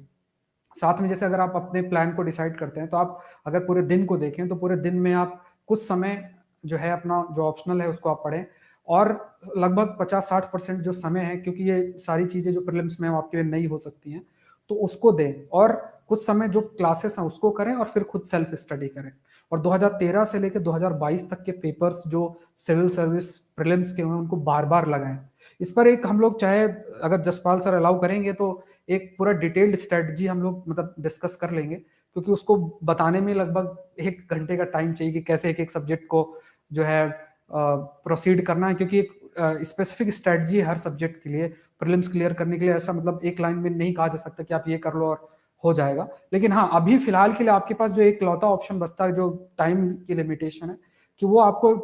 साथ में जैसे अगर आप अपने प्लान को डिसाइड करते हैं, तो आप अगर पूरे दिन को देखें, तो पूरे दिन में आप कुछ समय जो है अपना जो ऑप्शनल है उसको आप पढ़ें, और लगभग 50-60% जो समय है, क्योंकि ये सारी चीजें जो प्रीलिम्स में आपके लिए नई हो सकती हैं, तो उसको दें। और कुछ समय जो क्लासेस हैं उसको करें, और फिर खुद सेल्फ स्टडी करें। और 2013 से लेकर 2022 तक के पेपर्स जो सिविल सर्विस प्रीलिम्स के हुए, उनको बार बार लगाएं। इस पर एक हम लोग, चाहे अगर जसपाल सर अलाउ करेंगे, तो एक पूरा डिटेल्ड स्ट्रेटजी हम लोग मतलब डिस्कस कर लेंगे, क्योंकि उसको बताने में लगभग 1 घंटे का टाइम चाहिए कि कैसे एक एक सब्जेक्ट को जो है प्रोसीड करना है। क्योंकि एक स्पेसिफिक स्ट्रेटजी है हर सब्जेक्ट के लिए, प्रीलिम्स क्लियर करने के लिए। ऐसा मतलब एक लाइन में नहीं कहा जा सकता कि आप ये कर लो और हो जाएगा। लेकिन हाँ, अभी फिलहाल के लिए आपके पास जो एक लौता ऑप्शन बचता है, जो टाइम की लिमिटेशन है, कि वो आपको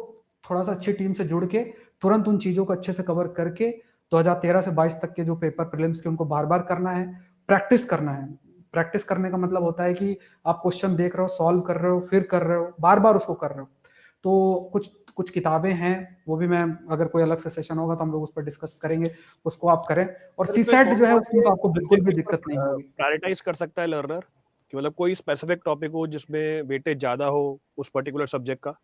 थोड़ा सा अच्छी टीम से जुड़ के तुरंत उन चीजों को अच्छे से कवर करके 2013 से 22 तक के जो पेपर प्रीलिम्स के, उनको बार बार करना है, प्रैक्टिस करना है। प्रैक्टिस करने का मतलब होता है कि आप क्वेश्चन देख रहे हो, सॉल्व कर रहे हो, फिर कर रहे हो, बार बार उसको कर रहे हो। तो कुछ कुछ किताबें हैं, वो भी मैं, अगर कोई अलग से सेशन होगा तो हम लोग उस पर डिस्कस करेंगे, उसको आप करें। और CSET जो है उसमें तो आपको बिल्कुल भी दिक्कत नहीं होगी। प्रायोरिटाइज कर सकता है लर्नर कि मतलब कोई स्पेसिफिक टॉपिक हो जिसमें वेटेज ज्यादा हो उस पर्टिकुलर सब्जेक्ट का?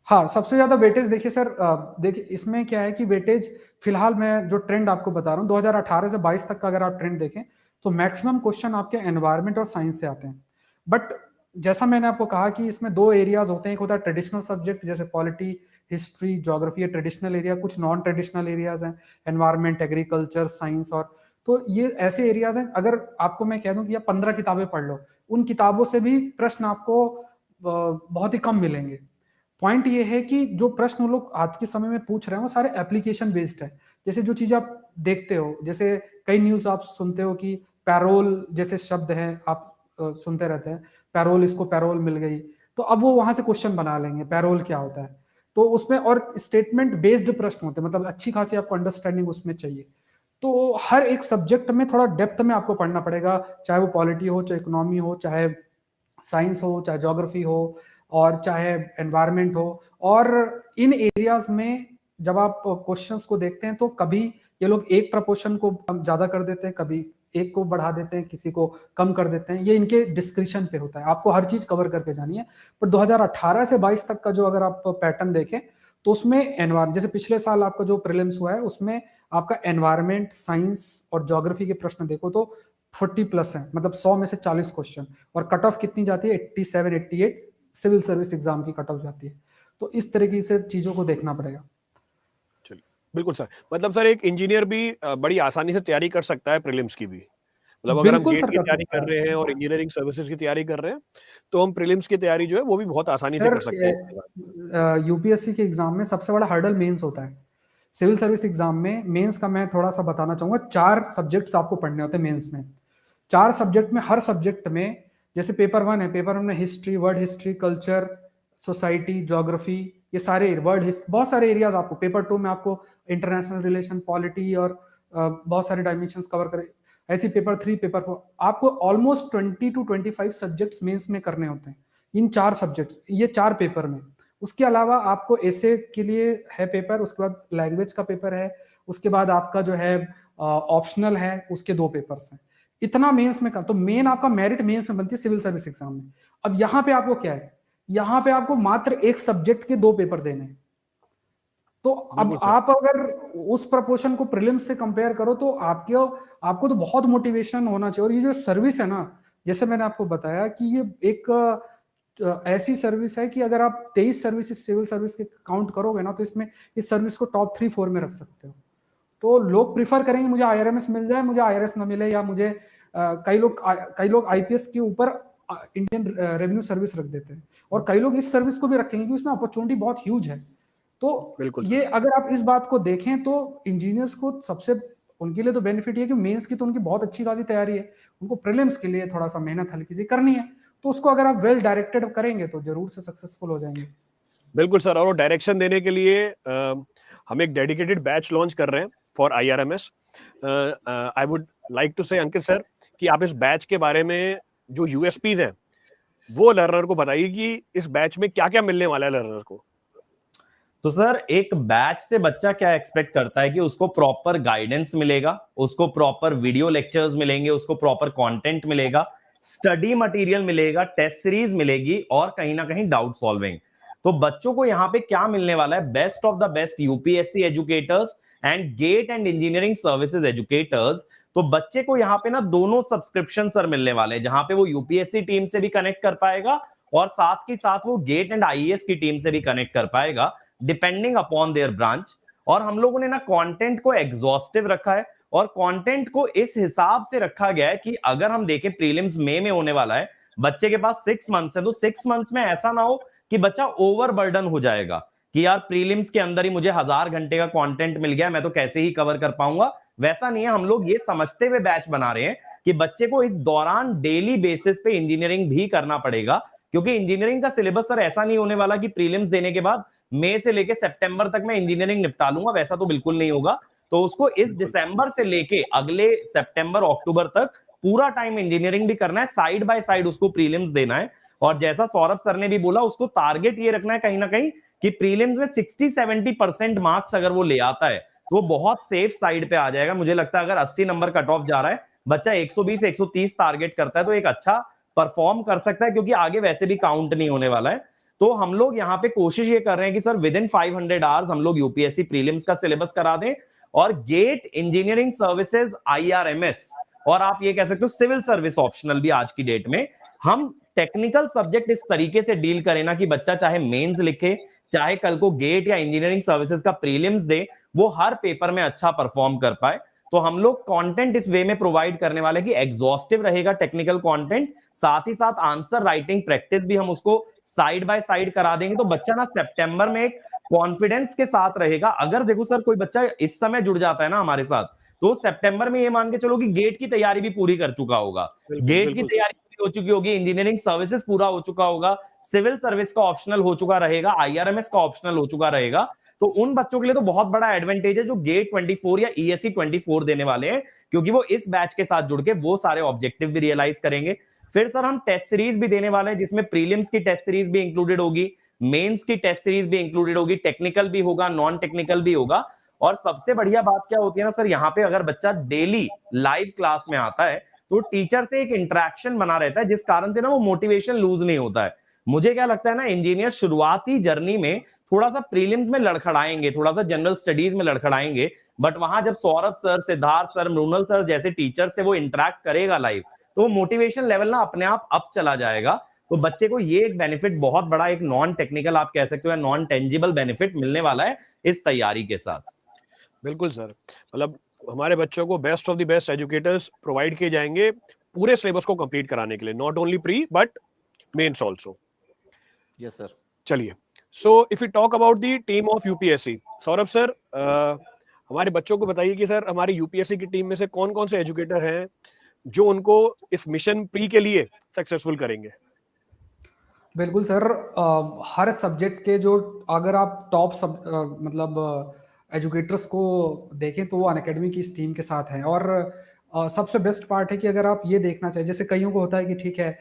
हाँ, सबसे ज्यादा वेटेज देखिए सर, देखिए इसमें क्या है कि वेटेज, फिलहाल मैं जो ट्रेंड आपको बता रहा हूँ 2018 से 22 तक का अगर आप ट्रेंड देखें, तो मैक्सिमम क्वेश्चन आपके एनवायरनमेंट और साइंस से आते हैं। बट जैसा मैंने आपको कहा कि इसमें 2 एरियाज होते हैं, एक होता है ट्रेडिशनल सब्जेक्ट, जैसे polity, history, geography, traditional area. कुछ नॉन ट्रेडिशनल एरियाज हैं, एनवायरनमेंट, एग्रीकल्चर, साइंस। और तो ये ऐसे एरियाज हैं, अगर आपको मैं कह दूं कि आप 15 किताबें पढ़ लो, उन किताबों से भी प्रश्न आपको बहुत ही कम मिलेंगे। पॉइंट ये है कि जो प्रश्न लोग आज के समय में पूछ रहे हैं, वो सारे एप्लीकेशन बेस्ड है। जैसे जो चीज आप देखते हो, जैसे कई न्यूज आप सुनते हो कि पैरोल जैसे शब्द हैं, आप सुनते रहते हैं, पैरोल, इसको पैरोल मिल गई, तो अब वो वहां से क्वेश्चन बना लेंगे, पैरोल क्या होता है। तो उसमें और स्टेटमेंट बेस्ड प्रश्न होते हैं, मतलब अच्छी खासी आपको अंडरस्टैंडिंग उसमें चाहिए। तो हर एक सब्जेक्ट में थोड़ा डेप्थ में आपको पढ़ना पड़ेगा, चाहे वो पॉलिटी हो, चाहे इकोनॉमी हो, चाहे साइंस हो, चाहे ज्योग्राफी हो, और चाहे एनवायरनमेंट हो। और इन एरियाज में जब आप क्वेश्चंस को देखते हैं तो कभी ये लोग एक प्रपोर्शन को ज्यादा कर देते हैं, कभी एक को बढ़ा देते हैं, किसी को कम कर देते हैं, ये इनके डिस्क्रिप्शन पे होता है। आपको हर चीज कवर करके जानी है। पर 2018 से 22 तक का जो अगर आप पैटर्न देखें तो उसमें एनवायरमेंट, जैसे पिछले साल आपका जो प्रीलिम्स हुआ है उसमें आपका एनवायरमेंट, साइंस और ज्योग्राफी के प्रश्न देखो तो 40 प्लस है, मतलब 100 में से 40 क्वेश्चन। और कट ऑफ कितनी जाती है? 87, 88 सिविल सर्विस एग्जाम की कट ऑफ जाती है। तो इस तरीके से चीजों को देखना पड़ेगा। चलिए, बिल्कुल सर। मतलब सर एक इंजीनियर भी बड़ी आसानी से तैयारी कर सकता है प्रीलिम्स की भी। मतलब अगर हम बिल्कुल गेट सर की कर तैयारी सकता कर है। रहे हैं और इंजीनियरिंग सर्विसेज की तैयारी कर रहे हैं तो हम प्रीलिम्स की तैयारी जो है वो भी बहुत आसानी से सर कर सकते हैं इसके बाद। यूपीएससी के एग्जाम में सबसे बड़ा हर्डल मेंस होता है। सिविल सर्विस एग्जाम में मेंस का मैं थोड़ा सा बताना चाहूंगा। 4 सब्जेक्ट्स आपको पढ़ने होते हैं मेंस में। 4 सब्जेक्ट में, हर सब्जेक्ट में, जैसे पेपर 1 है, पेपर 1 में history, world history, culture, society, geography, ये सारे वर्ल्ड हिस्ट्री, बहुत सारे एरियाज आपको। पेपर 2 में आपको इंटरनेशनल रिलेशन, पॉलिटी और बहुत सारे डायमेंशंस कवर करे। ऐसी पेपर 3, पेपर 4 आपको ऑलमोस्ट 20 to 25 सब्जेक्ट्स मेंस में करने होते हैं, इन 4 सब्जेक्ट्स, ये 4 पेपर में। उसके अलावा आपको एसे के लिए है पेपर, उसके बाद लैंग्वेज का पेपर है, उसके बाद आपका जो है ऑप्शनल है, उसके 2 पेपर्स हैं। इतना मेंस में कर, तो मेन आपका मेरिट मेंस में बनती है सिविल सर्विस एग्जाम में। अब यहाँ पे आपको क्या है, यहाँ पे आपको मात्र एक सब्जेक्ट के 2 पेपर देने हैं। तो अब बिल्कुल सर। आप अगर उस प्रपोर्शन को प्रीलिम्स से कंपेयर करो तो आपको तो बहुत मोटिवेशन होना चाहिए। और ये जो सर्विस है ना, जैसे मैंने आपको बताया कि ये एक ऐसी सर्विस है कि अगर आप 23 सर्विसेज सिविल सर्विस के काउंट करोगे ना तो इसमें इस सर्विस को टॉप 3-4 में रख सकते हो। तो लोग प्रिफर करेंगे मुझे आईआरएमएस मिल जाए, मुझे आईआरएस ना मिले, या मुझे कई लोग आईपीएस के ऊपर इंडियन रेवेन्यू सर्विस रख देते हैं, और कई लोग इस सर्विस को भी रखेंगे क्योंकि इसमें अपॉर्चुनिटी बहुत ह्यूज है। तो बिल्कुल ये अगर आप इस बात को देखें तो इंजीनियर्स को सबसे, उनके लिए तो बेनिफिट है कि मेंस की तो उनकी बहुत अच्छी खासी तैयारी है, उनको प्रीलिम्स के लिए थोड़ा सा मेहनत हल्की सी करनी है। तो उसको अगर आप वेल डायरेक्टेड करेंगे तो जरूर से सक्सेसफुल हो जाएंगे। बिल्कुल सर। और डायरेक्शन देने के लिए हम एक डेडिकेटेड बैच लॉन्च कर रहे हैं for IRMS. I would like to say Ankit sir कि आप इस बैच के बारे में जो यूएसपीज हैं वो लर्नर को बताइए कि इस बैच में क्या क्या मिलने वाला है लर्नर को। तो सर एक बैच से बच्चा क्या एक्सपेक्ट करता है कि उसको प्रॉपर गाइडेंस मिलेगा, उसको प्रॉपर वीडियो लेक्चर्स मिलेंगे, उसको प्रॉपर कंटेंट मिलेगा, स्टडी मटेरियल मिलेगा, टेस्ट सीरीज मिलेगी और कहीं ना कहीं डाउट सॉल्विंग। तो बच्चों को यहाँ पे क्या मिलने वाला है? Best of the best UPSC educators and GATE and engineering services educators. तो बच्चे को यहाँ पे ना दोनों सब्सक्रिप्शन सर मिलने वाले हैं, जहां पे वो यूपीएससी टीम से भी कनेक्ट कर पाएगा और साथ ही साथ वो गेट एंड आईएएस की टीम से भी कनेक्ट कर पाएगा, डिपेंडिंग अपॉन देयर ब्रांच। और हम लोगों ने ना कंटेंट को एग्जॉस्टिव रखा है और कंटेंट को इस हिसाब से रखा गया है कि अगर हम देखें प्रीलिम्स मई में होने वाला है, बच्चे के पास 6 मंथ्स है, तो 6 मंथ्स में ऐसा ना हो कि बच्चा ओवरबर्डन हो जाएगा कि यार प्रीलिम्स के अंदर ही मुझे 1000 घंटे का कंटेंट मिल गया, मैं तो कैसे ही कवर कर पाऊंगा। वैसा नहीं है, हम लोग ये समझते हुए बैच बना रहे हैं कि बच्चे को इस दौरान डेली बेसिस पे इंजीनियरिंग भी करना पड़ेगा, क्योंकि इंजीनियरिंग का सिलेबस सर ऐसा नहीं होने वाला कि प्रीलिम्स देने के बाद मई से लेके सितंबर तक मैं इंजीनियरिंग निपटा लूंगा, वैसा तो बिल्कुल नहीं होगा। तो उसको इस दिसंबर से लेके अगले सितंबर अक्टूबर तक पूरा टाइम इंजीनियरिंग भी करना है, साइड बाय साइड उसको प्रीलिम्स देना है। और जैसा सौरभ सर ने भी बोला, उसको टारगेट ये रखना है कहीं ना कहीं कि प्रीलिम्स में 60-70% मार्क्स अगर वो ले आता है तो वो बहुत सेफ साइड पे आ जाएगा। मुझे लगता है अगर 80 नंबर कट ऑफ जा रहा है, बच्चा 120-130 टारगेट करता है तो एक अच्छा परफॉर्म कर सकता है, क्योंकि आगे वैसे भी काउंट नहीं होने वाला है। तो हम लोग यहाँ पे कोशिश ये कर रहे हैं कि सर विद इन 500 आवर्स हम लोग यूपीएससी प्रीलिम्स का सिलेबस करा दें और गेट इंजीनियरिंग सर्विसेज आईआरएमएस और आप ये कह सकते हो सिविल सर्विस ऑप्शनल भी आज की डेट में हम टेक्निकल सब्जेक्ट इस तरीके से डील करें ना कि बच्चा चाहे मेंस लिखे, चाहे कल को गेट या इंजीनियरिंग सर्विसेज का प्रीलिम्स दे, वो हर पेपर में अच्छा परफॉर्म कर पाए। तो हम लोग कंटेंट इस वे में प्रोवाइड करने वाले कि एग्जॉस्टिव रहेगा टेक्निकल कंटेंट, साथ ही साथ आंसर राइटिंग प्रैक्टिस भी हम उसको साइड बाय साइड करा देंगे। तो बच्चा ना सितंबर में एक कॉन्फिडेंस के साथ रहेगा। अगर देखो सर कोई बच्चा इस समय जुड़ जाता है ना हमारे साथ, तो सितंबर में ये मान के चलो कि गेट की तैयारी भी पूरी कर चुका होगा, गेट की तैयारी पूरी हो चुकी होगी, इंजीनियरिंग सर्विसेज पूरा हो चुका होगा, सिविल सर्विस का ऑप्शनल हो चुका रहेगा, आईआरएमएस का ऑप्शनल हो चुका रहेगा। तो उन बच्चों के लिए तो बहुत बड़ा एडवांटेज है जो गेट 24 या ईएससी 24 देने वाले हैं, क्योंकि वो इस बैच के साथ जुड़ के वो सारे ऑब्जेक्टिव भी रियलाइज करेंगे। फिर सर हम टेस्ट सीरीज भी देने वाले हैं, जिसमें प्रीलिम्स की टेस्ट सीरीज भी इंक्लूडेड होगी, मेंस की टेस्ट सीरीज भी इंक्लूडेड होगी, टेक्निकल भी होगा, नॉन टेक्निकल भी होगा। और सबसे बढ़िया बात क्या होती है ना सर, यहाँ पे अगर बच्चा डेली लाइव क्लास में आता है तो टीचर से एक इंटरेक्शन बना रहता है, जिस कारण से ना वो मोटिवेशन लूज नहीं होता है। मुझे क्या लगता है ना, इंजीनियर शुरुआती जर्नी में थोड़ा सा प्रीलिम्स में लड़खड़ाएंगे, थोड़ा सा जनरल स्टडीज में लड़खड़ाएंगे, बट वहां जब Saurabh sir, Siddharth sir, Mrinal sir जैसे टीचर से वो इंटरेक्ट करेगा लाइव, तो मोटिवेशन लेवल ना अपने आप अप चला जाएगा। तो बच्चे को ये एक बेनिफिट बहुत बड़ा, एक नॉन टेक्निकल आप कह सकते हो या नॉन टेंजिबल बेनिफिट मिलने वाला है इस तैयारी के साथ। बिल्कुल सर, मतलब हमारे बच्चों को best of the best educators provide किए जाएंगे पूरे सिलेबस को कंप्लीट कराने के लिए, not only pre but mains also. Yes sir. चलिए, so if you talk about the team of UPSC, Saurabh sir हमारे बच्चों को बताइए कि सर हमारी यूपीएससी की टीम में से कौन कौन से एजुकेटर हैं जो उनको इस मिशन प्री के लिए सक्सेसफुल करेंगे। बिल्कुल सर, हर सब्जेक्ट के जो, अगर आप टॉप मतलब एजुकेटर्स को देखें तो वो अनअकैडमी की इस टीम के साथ हैं। और सबसे बेस्ट पार्ट है कि अगर आप ये देखना चाहिए, जैसे कईयों को होता है कि ठीक है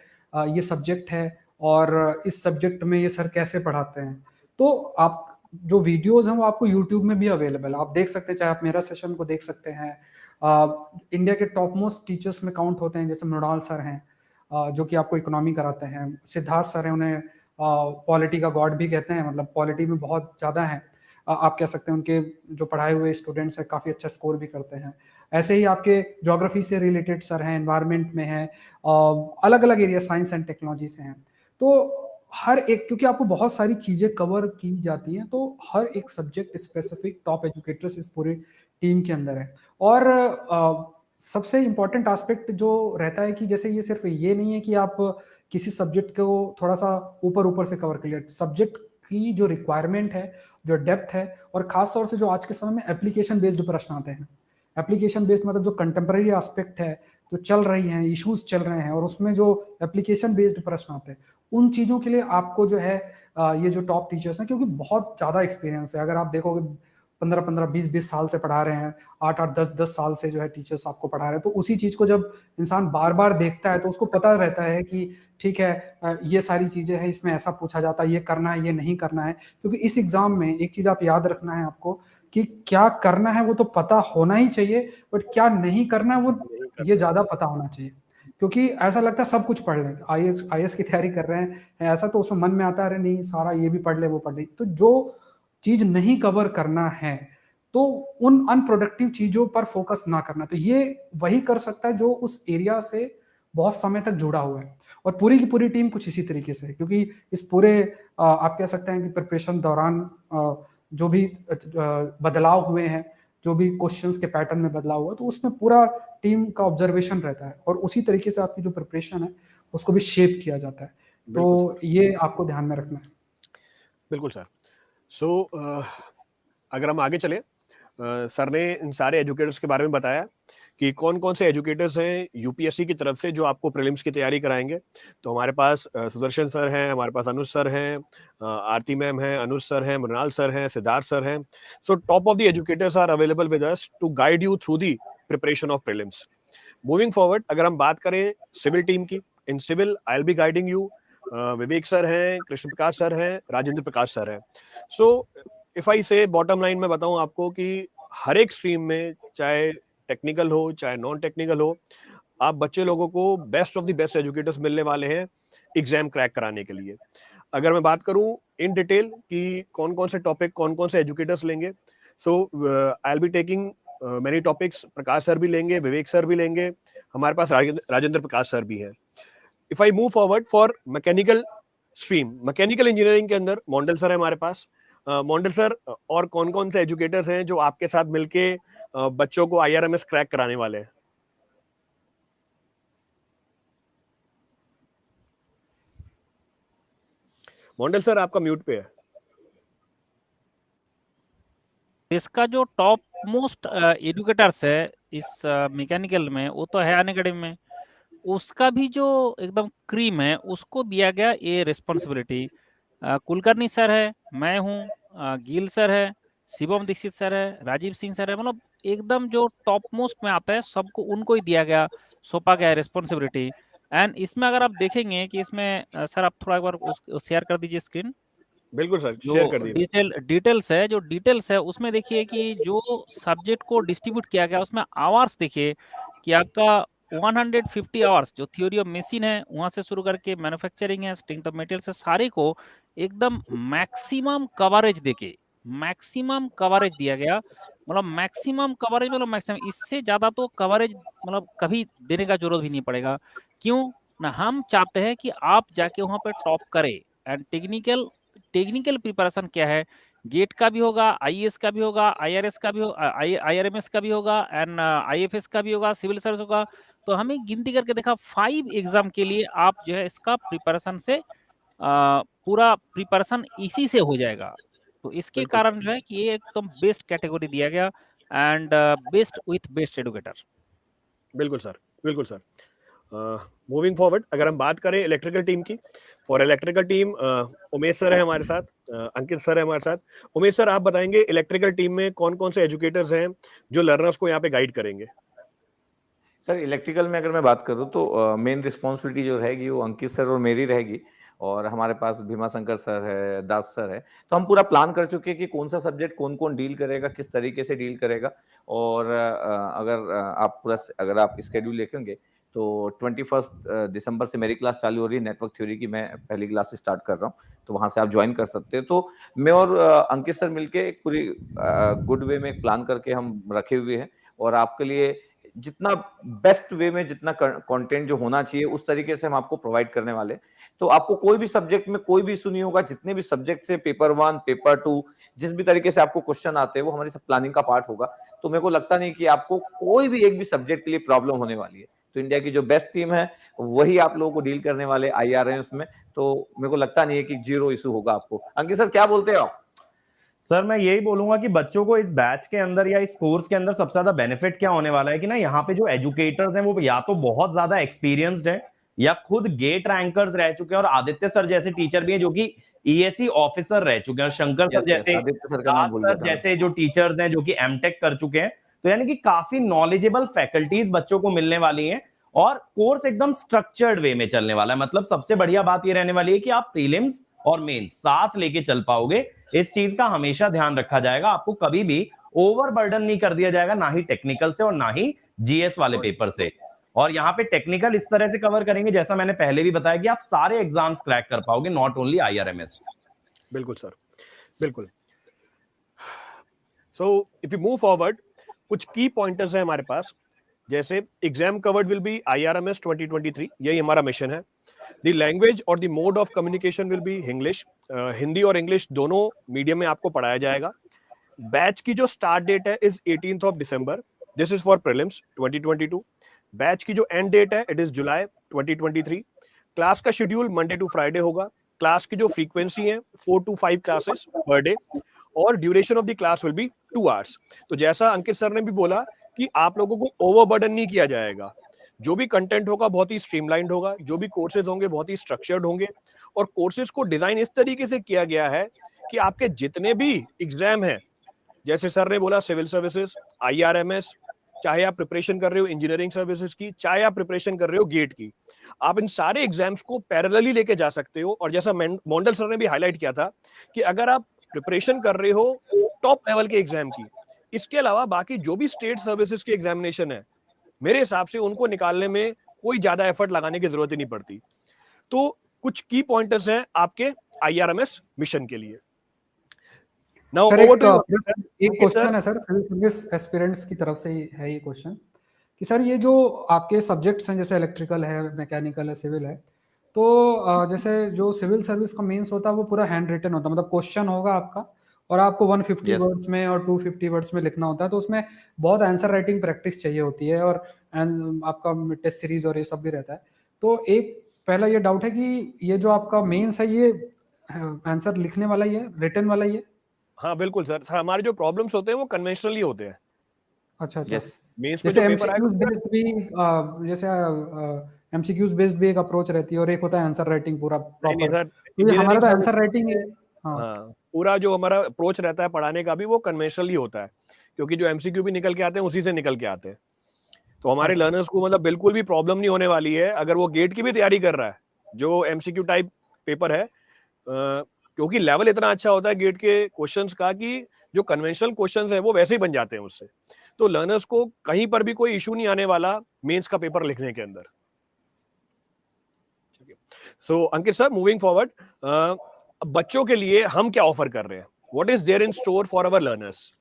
ये सब्जेक्ट है और इस सब्जेक्ट में ये सर कैसे पढ़ाते हैं, तो आप जो वीडियोस हैं वो आपको यूट्यूब में भी अवेलेबल, आप देख सकते हैं, चाहे आप मेरा सेशन को देख सकते हैं। इंडिया के टॉप मोस्ट टीचर्स में काउंट होते हैं, जैसे मृणाल सर हैं जो कि आपको इकोनॉमी कराते हैं, सिद्धार्थ सर हैं, उन्हें पॉलिटी का गॉड भी कहते हैं, मतलब पॉलिटी में बहुत ज़्यादा हैं, आप कह सकते हैं उनके जो पढ़ाए हुए स्टूडेंट्स हैं काफ़ी अच्छा स्कोर भी करते हैं। ऐसे ही आपके ज्योग्राफी से रिलेटेड सर हैं, एनवायरनमेंट में हैं, अलग अलग एरिया, साइंस एंड टेक्नोलॉजी से हैं। तो हर एक, क्योंकि आपको बहुत सारी चीज़ें कवर की जाती हैं, तो हर एक सब्जेक्ट स्पेसिफिक टॉप एजुकेटर्स इस पूरी टीम के अंदर है। और सबसे इम्पॉर्टेंट एस्पेक्ट जो रहता है कि जैसे ये सिर्फ ये नहीं है कि आप किसी सब्जेक्ट को थोड़ा सा ऊपर ऊपर से कवर कर लिया, सब्जेक्ट की जो रिक्वायरमेंट है, जो डेप्थ है, और खास तौर से जो आज के समय में एप्लीकेशन बेस्ड प्रश्न आते हैं, एप्लीकेशन बेस्ड मतलब जो कंटेम्प्रेरी एस्पेक्ट है, जो चल रही हैं, इश्यूज चल रहे हैं, और उसमें जो एप्लीकेशन बेस्ड प्रश्न आते हैं, उन चीज़ों के लिए आपको जो है ये जो टॉप टीचर्स हैं, क्योंकि बहुत ज़्यादा एक्सपीरियंस है, अगर आप देखोगे 15-15, 20-20 साल से पढ़ा रहे हैं, 8-8, 10-10 साल से जो है टीचर्स आपको पढ़ा रहे हैं, तो उसी चीज़ को जब इंसान बार बार देखता है तो उसको पता रहता है कि ठीक है ये सारी चीज़ें हैं, इसमें ऐसा पूछा जाता है, ये करना है, ये नहीं करना है। क्योंकि इस एग्जाम में एक चीज़ आप याद रखना है आपको कि क्या करना है वो तो पता होना ही चाहिए, बट क्या नहीं करना है वो ये ज़्यादा पता होना चाहिए। क्योंकि ऐसा लगता है सब कुछ पढ़ लें, आईएएस की तैयारी कर रहे हैं ऐसा, तो उसमें मन में आता है अरे नहीं सारा ये भी पढ़ ले वो पढ़ ले, तो जो चीज नहीं कवर करना है तो उन अनप्रोडक्टिव चीजों पर फोकस ना करना, तो ये वही कर सकता है जो उस एरिया से बहुत समय तक जुड़ा हुआ है। और पूरी की पूरी टीम कुछ इसी तरीके से है, क्योंकि इस पूरे आप कह सकते हैं कि प्रिपरेशन दौरान जो भी बदलाव हुए हैं, जो भी क्वेश्चंस के पैटर्न में बदलाव हुआ, तो उसमें पूरा टीम का ऑब्जर्वेशन रहता है और उसी तरीके से आपकी जो प्रिपरेशन है उसको भी शेप किया जाता है। तो ये आपको ध्यान में रखना है। बिल्कुल सर। सो अगर हम आगे चले, सर ने इन सारे एजुकेटर्स के बारे में बताया कि कौन कौन से एजुकेटर्स हैं यूपीएससी की तरफ से जो आपको प्रीलिम्स की तैयारी कराएंगे। तो हमारे पास सुदर्शन सर हैं, हमारे पास अनुज सर हैं, आरती मैम हैं, अनुज सर हैं, मृणाल सर हैं, सिद्धार्थ सर हैं। So top of the educators are available with us to guide you through the preparation of prelims. Moving forward, अगर हम बात करें सिविल टीम की, in civil I will be guiding you, Vivek sir हैं, कृष्ण प्रकाश sir हैं, राजेंद्र प्रकाश sir हैं। So if I से bottom line में बताऊं आपको कि हर एक स्ट्रीम में, चाहे टेक्निकल हो चाहे नॉन टेक्निकल हो, आप बच्चे लोगों को best of the best educators मिलने वाले हैं एग्जाम क्रैक कराने के लिए। अगर मैं बात करूं इन डिटेल कि कौन कौन से टॉपिक, कौन कौन से एजुकेटर्स लेंगे, so I will be taking many topics. Prakash sir भी लेंगे, विवेक सर भी लेंगे, हमारे पास राजेंद्र प्रकाश सर भी है। If I move forward for mechanical stream, mechanical engineering के अंदर मोंडल सर है हमारे पास। मोंडल सर, और कौन कौन से एजुकेटर्स हैं जो आपके साथ मिलके बच्चों को आईआरएमएस क्रैक कराने वाले हैं? मोंडल सर आपका म्यूट पे है। इसका जो टॉप मोस्ट एजुकेटर्स है इस मैकेनिकल में, वो तो है अनअकैडमी में, उसका भी जो एकदम क्रीम है उसको दिया गया ये रिस्पॉन्सिबिलिटी। कुलकर्णी सर है, मैं हूँ, गिल सर है, शिवम दीक्षित सर है, राजीव सिंह सर है, मतलब एकदम जो टॉप मोस्ट में आता है सबको उनको ही दिया गया, सौंपा गया रिस्पॉन्सिबिलिटी। एंड इसमें अगर आप देखेंगे कि इसमें सर आप थोड़ा एक बार शेयर कर दीजिए स्क्रीन। बिल्कुल सर, जो शेयर कर दीजिए। डिटेल्स है उसमें देखिए कि जो सब्जेक्ट को डिस्ट्रीब्यूट किया गया उसमें आवर्स देखिए कि आपका 150 आवर्स जो थ्योरी ऑफ मशीन है वहां से शुरू करके मैन्युफैक्चरिंग है, स्ट्रेंथ ऑफ मटेरियल से सारे को एकदम मैक्सिमम कवरेज देके मैक्सिमम कवरेज दिया गया। मतलब मैक्सिमम कवरेज मतलब मैक्सिमम, इससे ज्यादा तो कवरेज मतलब कभी देने का जरूरत भी नहीं पड़ेगा। क्यों ना, हम चाहते हैं कि आप जाके वहां पे टॉप करें। एंड टेक्निकल प्रिपरेशन क्या है, गेट का भी होगा, आईएएस का भी होगा, आईआरएस का भी होगा, आईआरएमएस का भी होगा, एंड आईएफएस का भी होगा, सिविल सर्विस होगा। तो हमें गिनती करके देखा 5 एग्जाम के लिए आप जो है इसका प्रिपरेशन से पूरा प्रिपरेशन इसी से हो जाएगा। तो इसके बिल्कुल कारण जो है कि ये एकदम बेस्ट कैटेगरी दिया गया and best with best educator. बिल्कुल सर, बिल्कुल सर। मूविंग फॉरवर्ड, अगर हम बात करें इलेक्ट्रिकल टीम की, for electrical team Umesh sir है हमारे साथ, अंकित सर है हमारे साथ। उमेश सर, आप बताएंगे इलेक्ट्रिकल टीम में कौन कौन से एजुकेटर्स हैं जो लर्नर्स को यहाँ पे गाइड करेंगे? सर इलेक्ट्रिकल में अगर मैं बात करूं तो मेन रिस्पॉन्सिबिलिटी जो रहेगी वो अंकित सर और मेरी रहेगी, और हमारे पास भीमा शंकर सर है, दास सर है। तो हम पूरा प्लान कर चुके हैं कि कौन सा सब्जेक्ट कौन कौन डील करेगा, किस तरीके से डील करेगा। और अगर आप स्केड्यूल देखेंगे तो 21 दिसंबर से मेरी क्लास चालू हो रही है, नेटवर्क थ्योरी की मैं पहली क्लास स्टार्ट कर रहा हूँ, तो वहां से आप ज्वाइन कर सकते हैं। तो मैं और अंकित सर मिलके एक पूरी गुड वे में एक प्लान करके हम रखे हुए हैं, और आपके लिए जितना बेस्ट वे में जितना कंटेंट जो होना चाहिए उस तरीके से हम आपको प्रोवाइड करने वाले हैं। तो आपको कोई भी सब्जेक्ट में कोई भी इशू नहीं होगा, जितने भी सब्जेक्ट से पेपर 1 पेपर 2 जिस भी तरीके से आपको क्वेश्चन आते हैं वो हमारी सब प्लानिंग का पार्ट होगा। तो मेरे को लगता नहीं कि आपको कोई भी एक भी सब्जेक्ट के लिए प्रॉब्लम होने वाली है। तो इंडिया की जो बेस्ट टीम है वही आप लोगों को डील करने वाले आईआर हैं उसमें, तो मेरे को लगता नहीं है कि जीरो इशू होगा आपको। अंकित सर क्या बोलते हैं आप? सर मैं यही बोलूंगा कि बच्चों को इस बैच के अंदर या इस कोर्स के अंदर सबसे ज्यादा बेनिफिट क्या होने वाला है कि ना, यहाँ पे जो एजुकेटर्स हैं वो या तो बहुत ज्यादा एक्सपीरियंस्ड हैं या खुद गेट रैंकर्स रह चुके हैं, और आदित्य सर जैसे टीचर भी हैं जो कि ईएससी ऑफिसर रह चुके हैं, और शंकर सर जैसे, आदित्य सर का नाम भूल गया सर था। जैसे जो टीचर्स हैं जो कि एमटेक कर चुके हैं। तो यानी कि काफी नॉलेजेबल फैकल्टीज बच्चों को मिलने वाली हैं, और कोर्स एकदम स्ट्रक्चर्ड वे में चलने वाला है। मतलब सबसे बढ़िया बात ये रहने वाली है कि आप प्रीलिम्स और मेंस साथ लेके चल पाओगे। इस चीज का हमेशा ध्यान रखा जाएगा, आपको कभी भी ओवरबर्डन नहीं कर दिया जाएगा, ना ही टेक्निकल से और ना ही जीएस वाले पेपर से। और यहाँ पे टेक्निकल इस तरह से कवर करेंगे, जैसा मैंने पहले भी बताया, कि आप सारे एग्जाम्स क्रैक कर पाओगे, नॉट ओनली आईआरएमएस। बिल्कुल सर, बिल्कुल। सो इफ यू मूव फॉरवर्ड, कुछ की पॉइंटर्स है हमारे पास, जैसे exam covered will be IRMS 2023, यही हमारा मिशन है। द लैंग्वेज और the mode of communication will be English, Hindi और इंग्लिश दोनों मीडियम में आपको पढ़ाया जाएगा। बैच की जो स्टार्ट डेट है is 18th of December, this is for prelims 2022। Batch की जो एंड डेट है इट इज जुलाई 2023। क्लास का शेड्यूल मंडे टू फ्राइडे होगा। क्लास की जो फ्रीक्वेंसी है 4 to 5 क्लासेस पर डे, और duration of the class will be 2 hours। तो जैसा अंकित सर ने भी बोला कि आप लोगों को ओवरबर्डन नहीं किया जाएगा, जो भी कंटेंट होगा बहुत ही स्ट्रीमलाइंड होगा, जो भी कोर्सेज होंगे बहुत ही स्ट्रक्चर्ड होंगे, और कोर्सेज को डिजाइन इस तरीके से किया गया है कि आपके जितने भी एग्जाम हैं, जैसे सर ने बोला सिविल सर्विसेज, आईआरएमएस, चाहे आप प्रिपरेशन कर रहे हो इंजीनियरिंग सर्विसेज की, चाहे आप प्रिपरेशन कर रहे हो गेट की, आप इन सारे एग्जाम्स को पैरेलली लेके जा सकते हो। और जैसा मोंडल सर ने भी हाईलाइट किया था कि अगर आप प्रिपरेशन कर रहे हो टॉप लेवल के एग्जाम की, इसके अलावा बाकी जो भी स्टेट सर्विसेज के एग्जामिनेशन है, मेरे हिसाब से उनको निकालने में कोई ज्यादा एफर्ट लगाने की जरूरत ही नहीं पड़ती। तो कुछ की पॉइंटर्स हैं आपके आईआरएमएस मिशन के लिए। नाउ सर ओवर टू एक क्वेश्चन है सर, सिविल सर्विस एस्पिरेंट्स की तरफ से ही है ये क्वेश्चन कि सर ये जो आपके सब्जेक्ट्स हैं, जैसे इलेक्ट्रिकल है, मैकेनिकल है, सिविल है, तो जैसे जो सिविल सर्विस का मेंस होता है वो पूरा हैंड रिटन होता है, मतलब क्वेश्चन होगा आपका और आपको 150 वर्ड्स में और 250 वर्ड्स में लिखना होता है, तो उसमें बहुत आंसर राइटिंग प्रैक्टिस चाहिए होती है, और आपका टेस्ट सीरीज और ये सब भी रहता है। तो एक पहला ये डाउट है कि ये जो आपका मेंस है ये आंसर लिखने वाला ही है, रिटन वाला ही है? हाँ बिल्कुल सर, हमारे जो प्रॉब्लम्स होते हैं वो कन्वेंशनली होते हैं। अच्छा अच्छा। मेंस में जैसे जो पेपर एमसीक्यूज बेस्ड भी जैसे एमसीक्यूज बेस्ड भी एक अप्रोच रहती है, और एक होता है आंसर राइटिंग पूरा प्रॉपर। सर, तो हमारा तो आंसर राइटिंग है। हाँ, पूरा जो हमारा अप्रोच रहता है पढ़ाने का भी वो कन्वेंशनली होता है, क्योंकि जो एमसीक्यू भी निकल के आते हैं उसी से निकल के आते हैं। तो हमारे अच्छा। लर्नर्स को मतलब बिल्कुल भी प्रॉब्लम नहीं होने वाली है अगर वो गेट की भी तैयारी कर रहा है, जो एमसीक्यू टाइप पेपर है, क्योंकि लेवल इतना अच्छा होता है गेट के क्वेश्चंस का कि जो कन्वेंशनल क्वेश्चंस है वो वैसे ही बन जाते हैं उससे। तो लर्नर्स को कहीं पर भी कोई इशू नहीं आने वाला मेंस का पेपर लिखने के अंदर। So Ankit sir, moving forward, बच्चों के लिए हम क्या ऑफर कर रहे हैं? What is there in store for our learners?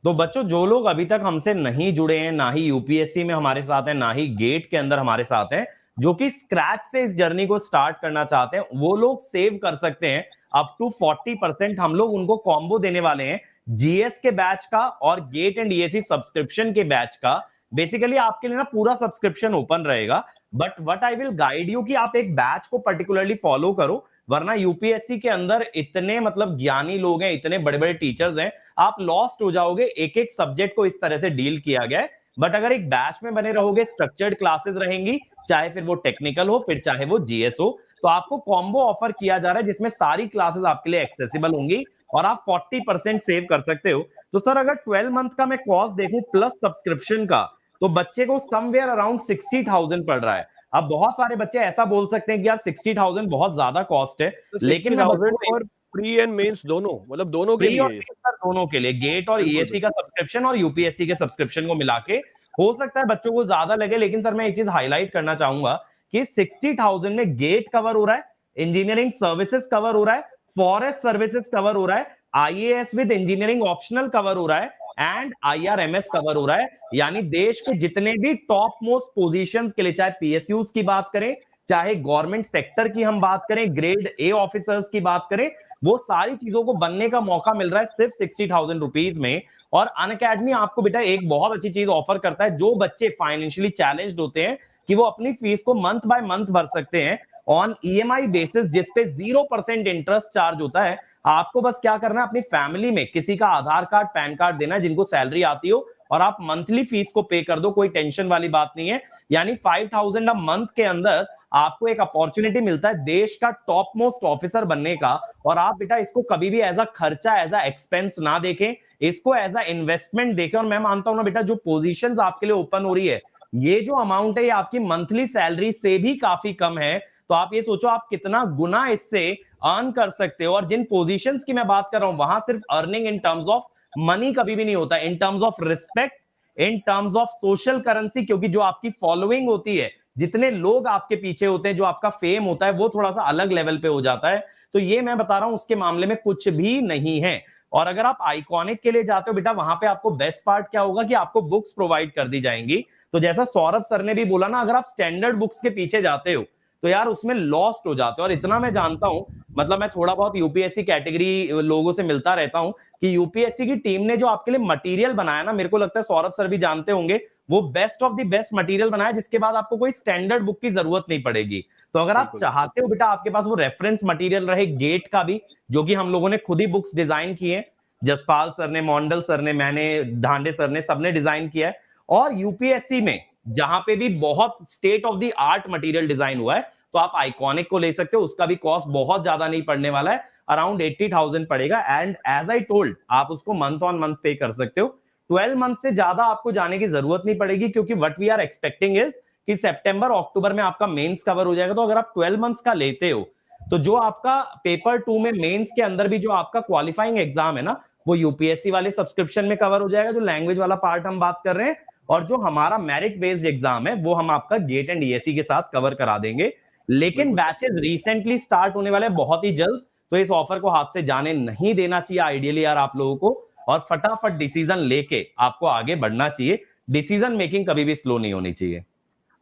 तो बच्चों, जो लोग अभी तक हमसे नहीं जुड़े हैं, ना ही यूपीएससी में हमारे साथ हैं, ना ही गेट के अंदर हमारे साथ हैं, जो कि स्क्रैच से इस जर्नी को स्टार्ट करना चाहते हैं, वो लोग सेव कर सकते हैं अप टू 40%। हम लोग उनको कॉम्बो देने वाले हैं जीएस के बैच का और गेट एंड ईएससी सब्सक्रिप्शन के बैच का। बेसिकली आपके लिए ना पूरा सब्सक्रिप्शन ओपन रहेगा, but what I will guide you कि आप एक बैच को पर्टिकुलरली फॉलो करो, वरना यूपीएससी के अंदर इतने मतलब ज्ञानी लोग हैं, इतने बड़े बड़े टीचर्स हैं, आप लॉस्ट हो जाओगे। एक एक सब्जेक्ट को इस तरह से डील किया गया है। बट अगर एक बैच में बने रहोगे, स्ट्रक्चर्ड क्लासेस रहेंगी, चाहे फिर वो टेक्निकल हो, फिर चाहे वो जीएस हो, तो आपको कॉम्बो ऑफर किया जा रहा है जिसमें सारी क्लासेस आपके लिए एक्सेसिबल होंगी और आप 40% सेव कर सकते हो। तो सर, अगर 12 मंथ का मैं कॉस्ट देखूं प्लस सब्सक्रिप्शन का, तो बच्चे को समवेयर अराउंड 60,000 पड़ रहा है। अब बहुत सारे बच्चे ऐसा बोल सकते हैं कि यार 60,000 बहुत ज्यादा कॉस्ट है, लेकिन मैं बच्चों 60,000 को फॉर प्री एंड मेंस दोनों, मतलब दोनों के प्री और लिए? मेंस सर दोनों के लिए, गेट और बिल्कुल ईएससी का सब्सक्रिप्शन और यूपीएससी के सब्सक्रिप्शन को मिला के हो सकता है बच्चों को ज्यादा लगे, लेकिन सर मैं एक चीज हाईलाइट करना चाहूंगा कि 60,000 में गेट कवर हो रहा है, इंजीनियरिंग सर्विसेज कवर हो रहा है, फॉरेस्ट सर्विसेज कवर हो रहा है, IAS with engineering optional cover हो रहा है, एंड आईआरएमएस कवर हो रहा है। यानी देश के जितने भी टॉप मोस्ट पोजीशंस के लिए, चाहे पीएसयूज की बात करें, चाहे गवर्नमेंट सेक्टर की हम बात करें, ग्रेड ए ऑफिसर्स की बात करें, वो सारी चीजों को बनने का मौका मिल रहा है सिर्फ 60,000 रुपीज में। और अनअकैडमी आपको बेटा एक बहुत अच्छी चीज ऑफर करता है, जो बच्चे फाइनेंशियली चैलेंज्ड होते हैं कि वो अपनी फीस को मंथ बाय मंथ भर सकते हैं ऑन ईएमआई बेसिस, जिसपे 0% इंटरेस्ट चार्ज होता है। आपको बस क्या करना है, अपनी फैमिली में किसी का आधार कार्ड, पैन कार्ड देना है जिनको सैलरी आती हो, और आप मंथली फीस को पे कर दो, कोई टेंशन वाली बात नहीं है। यानी 5,000 अ मंथ के अंदर आपको एक अपॉर्चुनिटी मिलता है देश का टॉप मोस्ट ऑफिसर बनने का। और आप बेटा इसको कभी भी एज अ खर्चा, एज अ एक्सपेंस ना देखें, इसको एज अ इन्वेस्टमेंट देखें। और मैं मानता हूं ना बेटा, जो पोजीशंस आपके लिए ओपन हो रही है, ये जो अमाउंट है ये आपकी मंथली सैलरी से भी काफी कम है। तो आप ये सोचो आप कितना गुना इससे अर्न कर सकते हो। और जिन पोजीशंस की मैं बात कर रहा हूं, वहां सिर्फ earning in terms of money कभी भी नहीं होता, in terms of respect, in terms of social currency, क्योंकि जो आपकी फॉलोइंग होती है, जितने लोग आपके पीछे होते हैं, जो आपका फेम होता है, वो थोड़ा सा अलग लेवल पे हो जाता है। तो ये मैं बता रहा हूं, उसके मामले में कुछ भी नहीं है। और अगर आप आइकॉनिक के लिए जाते हो बेटा, वहां पे आपको बेस्ट पार्ट क्या होगा कि आपको बुक्स प्रोवाइड कर दी जाएंगी। तो जैसा सौरभ सर ने भी बोला ना, अगर आप स्टैंडर्ड बुक्स के पीछे जाते हो तो यार उसमें लॉस्ट हो जाते हो। और इतना मैं जानता हूं, मतलब मैं थोड़ा बहुत यूपीएससी कैटेगरी लोगों से मिलता रहता हूं, कि यूपीएससी की टीम ने जो आपके लिए मटेरियल बनाया ना, मेरे को लगता है सौरभ सर भी जानते होंगे, वो best of the best material बनाया, जिसके बाद आपको कोई स्टैंडर्ड बुक की जरूरत नहीं पड़ेगी। तो अगर आप चाहते हो बेटा आपके पास वो रेफरेंस मटेरियल रहे गेट का भी, जो कि हम लोगों ने खुद ही बुक्स डिजाइन किए, जसपाल सर ने, मोंडल सर ने, मैंने, ढांडे सर ने, सबने डिजाइन किया है। और यूपीएससी में जहां पे भी बहुत state of the art material design हुआ है, तो आप आइकॉनिक को ले सकते हो। उसका भी कॉस्ट बहुत ज्यादा नहीं पड़ने वाला है, अराउंड 80,000 पड़ेगा। एंड एज आई टोल्ड, आप उसको मंथ ऑन मंथ पे कर सकते हो। 12 मंथ से ज्यादा आपको जाने की जरूरत नहीं पड़ेगी, क्योंकि what we are expecting is कि सितंबर अक्टूबर में आपका मेंस कवर हो जाएगा। तो अगर आप 12 मंथ्स का लेते हो, तो जो आपका पेपर 2 में मेंस के अंदर भी जो आपका क्वालिफाइंग एग्जाम है ना, वो यूपीएससी वाले सब्सक्रिप्शन में कवर हो जाएगा, जो लैंग्वेज वाला पार्ट हम बात कर रहे हैं। और जो हमारा मेरिट बेस्ड एग्जाम है, वो हम आपका गेट एंड ईएससी के साथ कवर करा देंगे। लेकिन बैचेस रिसेंटली स्टार्ट होने वाले बहुत ही जल्द, तो इस ऑफर को हाथ से जाने नहीं देना चाहिए आइडियली यार आप लोगों को, और फटाफट डिसीजन लेके आपको आगे बढ़ना चाहिए। डिसीजन मेकिंग कभी भी स्लो नहीं होनी चाहिए।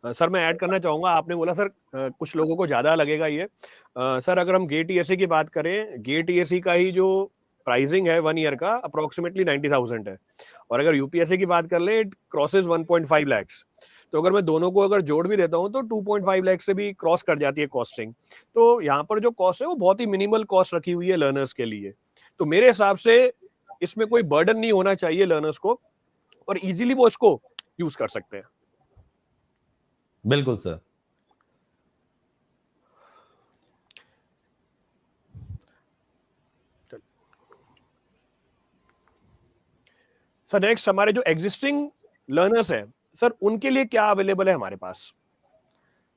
सर मैं ऐड करना चाहूंगा, आपने बोला सर कुछ लोगों को ज्यादा लगेगा ये। सर अगर हम गेट ईएससी की बात करें, गेट ईएससी का ही जो प्राइसिंग है 1 ईयर का अप्रोक्सीमेटली 90,000 है, और अगर यूपीएससी की बात कर ले, इट क्रॉसेस 1.5 लैक्स। तो अगर मैं दोनों को अगर जोड़ भी देता हूं तो 2.5 लाख से भी क्रॉस कर जाती है कॉस्टिंग। तो यहाँ पर जो कॉस्ट है वो बहुत ही मिनिमल कॉस्ट रखी हुई है लर्नर्स के लिए। तो मेरे हिसाब से इसमें कोई बर्डन नहीं होना चाहिए लर्नर्स को, और इजीली वो इसको यूज कर सकते हैं। बिल्कुल सर। सर नेक्स्ट हमारे जो एग्जिस्टिंग लर्नर्स हैं सर, उनके लिए क्या अवेलेबल है हमारे पास?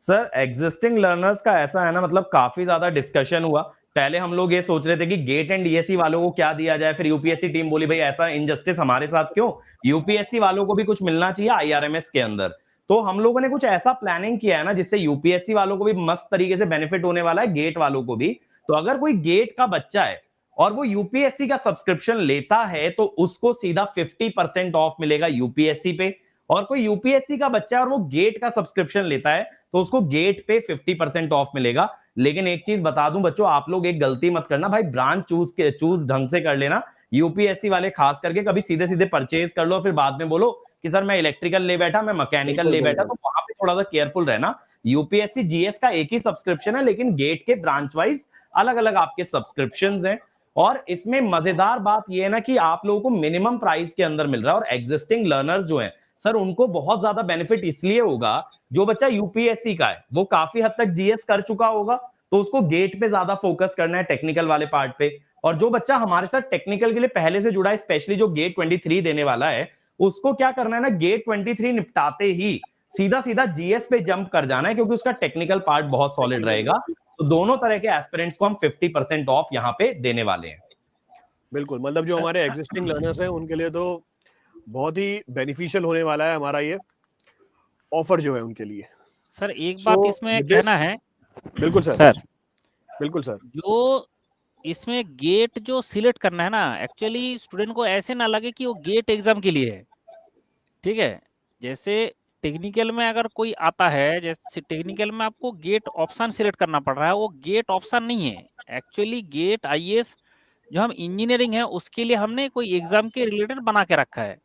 सर एग्जिस्टिंग लर्नर्स का ऐसा है ना, मतलब काफी ज्यादा डिस्कशन हुआ। पहले हम लोग ये सोच रहे थे कि गेट एंड डीएससी वालों को क्या दिया जाए, फिर यूपीएससी टीम बोली भाई ऐसा इनजस्टिस हमारे साथ क्यों, यूपीएससी वालों को भी कुछ मिलना चाहिए आईआरएमएस के अंदर। तो हम लोगों ने कुछ ऐसा प्लानिंग किया है ना जिससे यूपीएससी वालों को भी मस्त तरीके से बेनिफिट होने वाला है, गेट वालों को भी। तो अगर कोई गेट का बच्चा है और वो यूपीएससी का सब्सक्रिप्शन लेता है तो उसको सीधा 50% ऑफ मिलेगा यूपीएससी पे, और कोई यूपीएससी का बच्चा है और वो गेट का सब्सक्रिप्शन लेता है तो उसको गेट पे 50% ऑफ मिलेगा। लेकिन एक चीज बता दूं बच्चों, आप लोग एक गलती मत करना भाई, ब्रांच चूज ढंग से कर लेना। यूपीएससी वाले खास करके कभी सीधे सीधे परचेज कर लो फिर बाद में बोलो कि सर मैं इलेक्ट्रिकल ले बैठा, मैं मैकेनिकल ले बैठा, तो वहां पे थोड़ा सा केयरफुल रहना। यूपीएससी जीएस का एक ही सब्सक्रिप्शन है, लेकिन गेट के ब्रांच वाइज अलग अलग आपके सब्सक्रिप्शंस हैं। और इसमें मजेदार बात यह है ना कि आप लोगों को मिनिमम प्राइस के अंदर मिल रहा है, और एग्जिस्टिंग लर्नर्स जो हैं सर उनको बहुत ज्यादा बेनिफिट इसलिए होगा, जो बच्चा यूपीएससी का है वो काफी हद तक जीएस कर चुका होगा तो उसको गेट पे ज्यादा फोकस करना है, टेक्निकल वाले पार्ट पे। और जो बच्चा हमारे साथ टेक्निकल के लिए पहले से जुड़ा है, स्पेशली जो गेट 23 देने वाला है, उसको क्या करना है ना, गेट 23 निपटाते ही सीधा सीधा जीएस पे जंप कर जाना है, क्योंकि उसका टेक्निकल पार्ट बहुत सॉलिड रहेगा। तो दोनों तरह के एस्पिरेंट्स को हम 50% ऑफ यहाँ पे देने वाले हैं। बिल्कुल, मतलब जो हमारे एग्जिस्टिंग लर्नर्स हैं उनके लिए तो बहुत ही बेनिफिशियल होने वाला है हमारा ये ऑफर जो है उनके लिए। सर एक बात इसमें कहना है। बिल्कुल सर। सर बिल्कुल सर। जो इसमें गेट जो सिलेक्ट करना है ना, एक्चुअली स्टूडेंट को ऐसे ना लगे कि वो गेट एग्जाम के लिए है, ठीक है। जैसे टेक्निकल में अगर कोई आता है, जैसे टेक्निकल में आपको गेट ऑप्शन सिलेक्ट करना पड़ रहा है, वो गेट ऑप्शन नहीं है। एक्चुअली गेट आईएएस जो हम इंजीनियरिंग है उसके लिए हमने कोई एग्जाम के रिलेटेड बना के रखा है।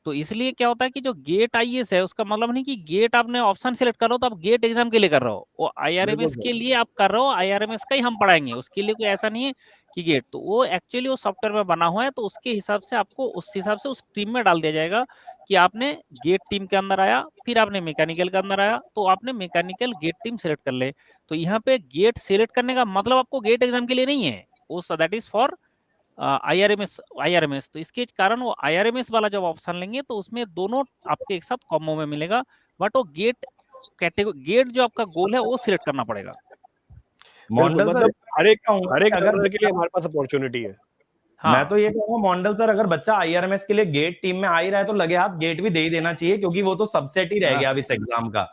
तो इसलिए क्या होता है कि जो गेट आईएएस है उसका मतलब नहीं कि गेट आपने ऑप्शन सिलेक्ट कर रहे हो तो आप गेट एग्जाम के लिए कर रहे हो, वो आईआरएमएस के लिए आप कर रहे हो, आईआरएमएस का ही हम पढ़ाएंगे, उसके लिए कोई ऐसा नहीं है कि गेट। तो वो एक्चुअली वो सॉफ्टवेयर में बना हुआ है, तो उसके हिसाब से आपको उस हिसाब से उस टीम में डाल दिया जाएगा कि आपने गेट टीम के अंदर आया, फिर आपने मैकेनिकल के अंदर आया तो आपने मैकेनिकल गेट टीम सिलेक्ट कर ले। तो यहाँ पे गेट सिलेक्ट करने का मतलब आपको गेट एग्जाम के लिए नहीं है, वो दैट इज फॉर आईआरएमएस। तो इसके कारण वो आईआरएमएस वाला जब ऑप्शन लेंगे तो उसमें दोनों आपके एक साथ कॉम्बो में मिलेगा, बट वो गेट कैटेगरी, गेट जो आपका गोल है वो सिलेक्ट करना पड़ेगा। बिल्कुल, मतलब हर एक अगर लर्नर के लिए हमारे पास अपॉर्चुनिटी है। हाँ। मैं तो ये कहूंगा मॉन्डल सर, अगर बच्चा आईआरएमएस के लिए गेट टीम में आ ही रहा है तो लगे हाथ गेट भी दे ही देना चाहिए, क्योंकि वो तो सबसेट ही रह गया अब इस एग्जाम का।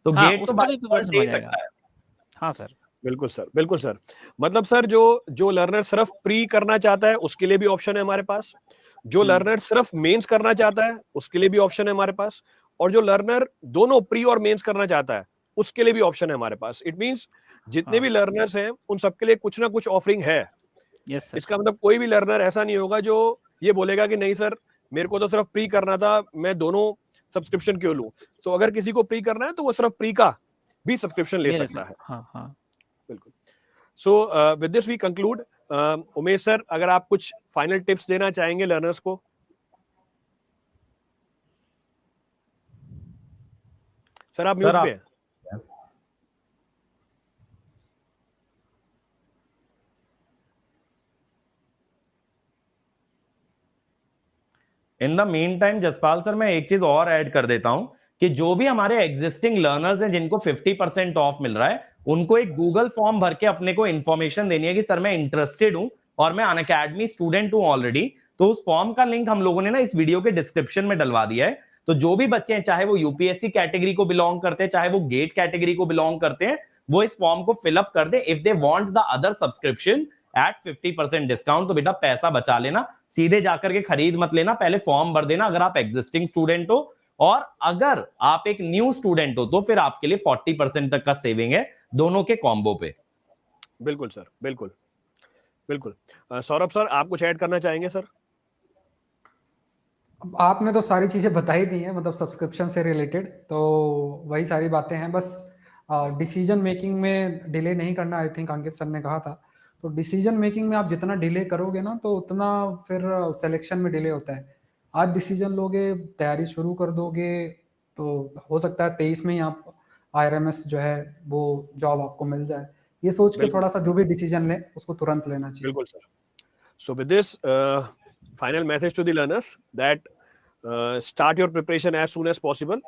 तो हाँ, गेट तो उसका भी बाय डिफॉल्ट प्रिपरेशन दे हो ही जाएगा। सकता है। हाँ सर, बिल्कुल सर। बिल्कुल सर। मतलब सर जो लर्नर सिर्फ प्री करना चाहता है उसके लिए भी ऑप्शन है हमारे पास, जो लर्नर सिर्फ मेंस करना चाहता है उसके लिए भी ऑप्शन है हमारे पास, और जो लर्नर दोनों प्री और मेंस करना चाहता है उसके लिए भी ऑप्शन है हमारे पास। इट मींस जितने भी लर्नर्स हैं उन सबके लिए कुछ ना कुछ ऑफरिंग है। Yes sir. इसका मतलब कोई भी लर्नर ऐसा नहीं होगा जो ये बोलेगा कि नहीं सर मेरे को तो सिर्फ प्री करना था, मैं दोनों सब्सक्रिप्शन क्यों लूं। तो अगर किसी को प्री करना है तो वो सिर्फ प्री का भी सब्सक्रिप्शन ले सकता है। हाँ हाँ। बिल्कुल। So with this we conclude. Umesh sir, अगर आप कुछ फाइनल टिप्स देना चाहेंगे लर्नर्स को। सर आप म्यूट पे हैं। In the mean time Jaspal sir, मैं एक चीज और ऐड कर देता हूं कि जो भी हमारे एग्जिस्टिंग लर्नर्स हैं जिनको 50% ऑफ मिल रहा है, उनको एक गूगल फॉर्म भर के अपने को इन्फॉर्मेशन देनी है कि सर मैं इंटरेस्टेड हूं और मैं अनअकैडमी स्टूडेंट हूं ऑलरेडी। तो उस फॉर्म का लिंक हम लोगों ने ना इस वीडियो के डिस्क्रिप्शन में डलवा दिया है। तो जो भी बच्चे हैं, चाहे वो यूपीएससी कैटेगरी को बिलोंग करते हैं, चाहे वो गेट कैटेगरी को बिलोंग करते हैं, वो इस फॉर्म को फिलअप कर दे। If they want the other subscription at 50% discount, तो बेटा पैसा बचा लेना, सीधे जाकर के खरीद मत लेना, पहले फॉर्म भर देना अगर आप एग्जिस्टिंग स्टूडेंट हो। और अगर आप एक न्यू स्टूडेंट हो तो फिर आपके लिए 40% तक का सेविंग है दोनों के कॉम्बो पे। बिल्कुल सर, बिल्कुल बिल्कुल। सौरभ सर, आप कुछ ऐड करना चाहेंगे सर? आपने तो सारी चीज़ें बता ही दी हैं, मतलब सब्सक्रिप्शन से रिलेटेड तो वही सारी बातें हैं। बस डिसीजन मेकिंग में डिले नहीं करना, आई थिंक अंकित सर ने कहा था। तो डिसीजन मेकिंग में आप जितना डिले करोगे ना तो उतना फिर सिलेक्शन में डिले होता है। आज डिसीजन लोगे, तैयारी शुरू कर दोगे, तो हो सकता है 23 में ही आप आईआरएमएस जो है वो जॉब आपको मिल जाए। ये सोच के थोड़ा सा जो भी डिसीजन ले उसको तुरंत लेना चाहिए। बिल्कुल sir. So with this final message to the learners that start your preparation as soon as possible.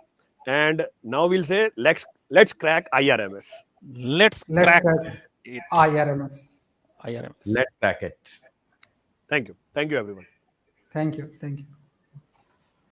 And now we'll say let's crack IRMS. Let's Let's crack crack it. IRMS. IRMS. Let's crack it. Thank you everyone. Thank you.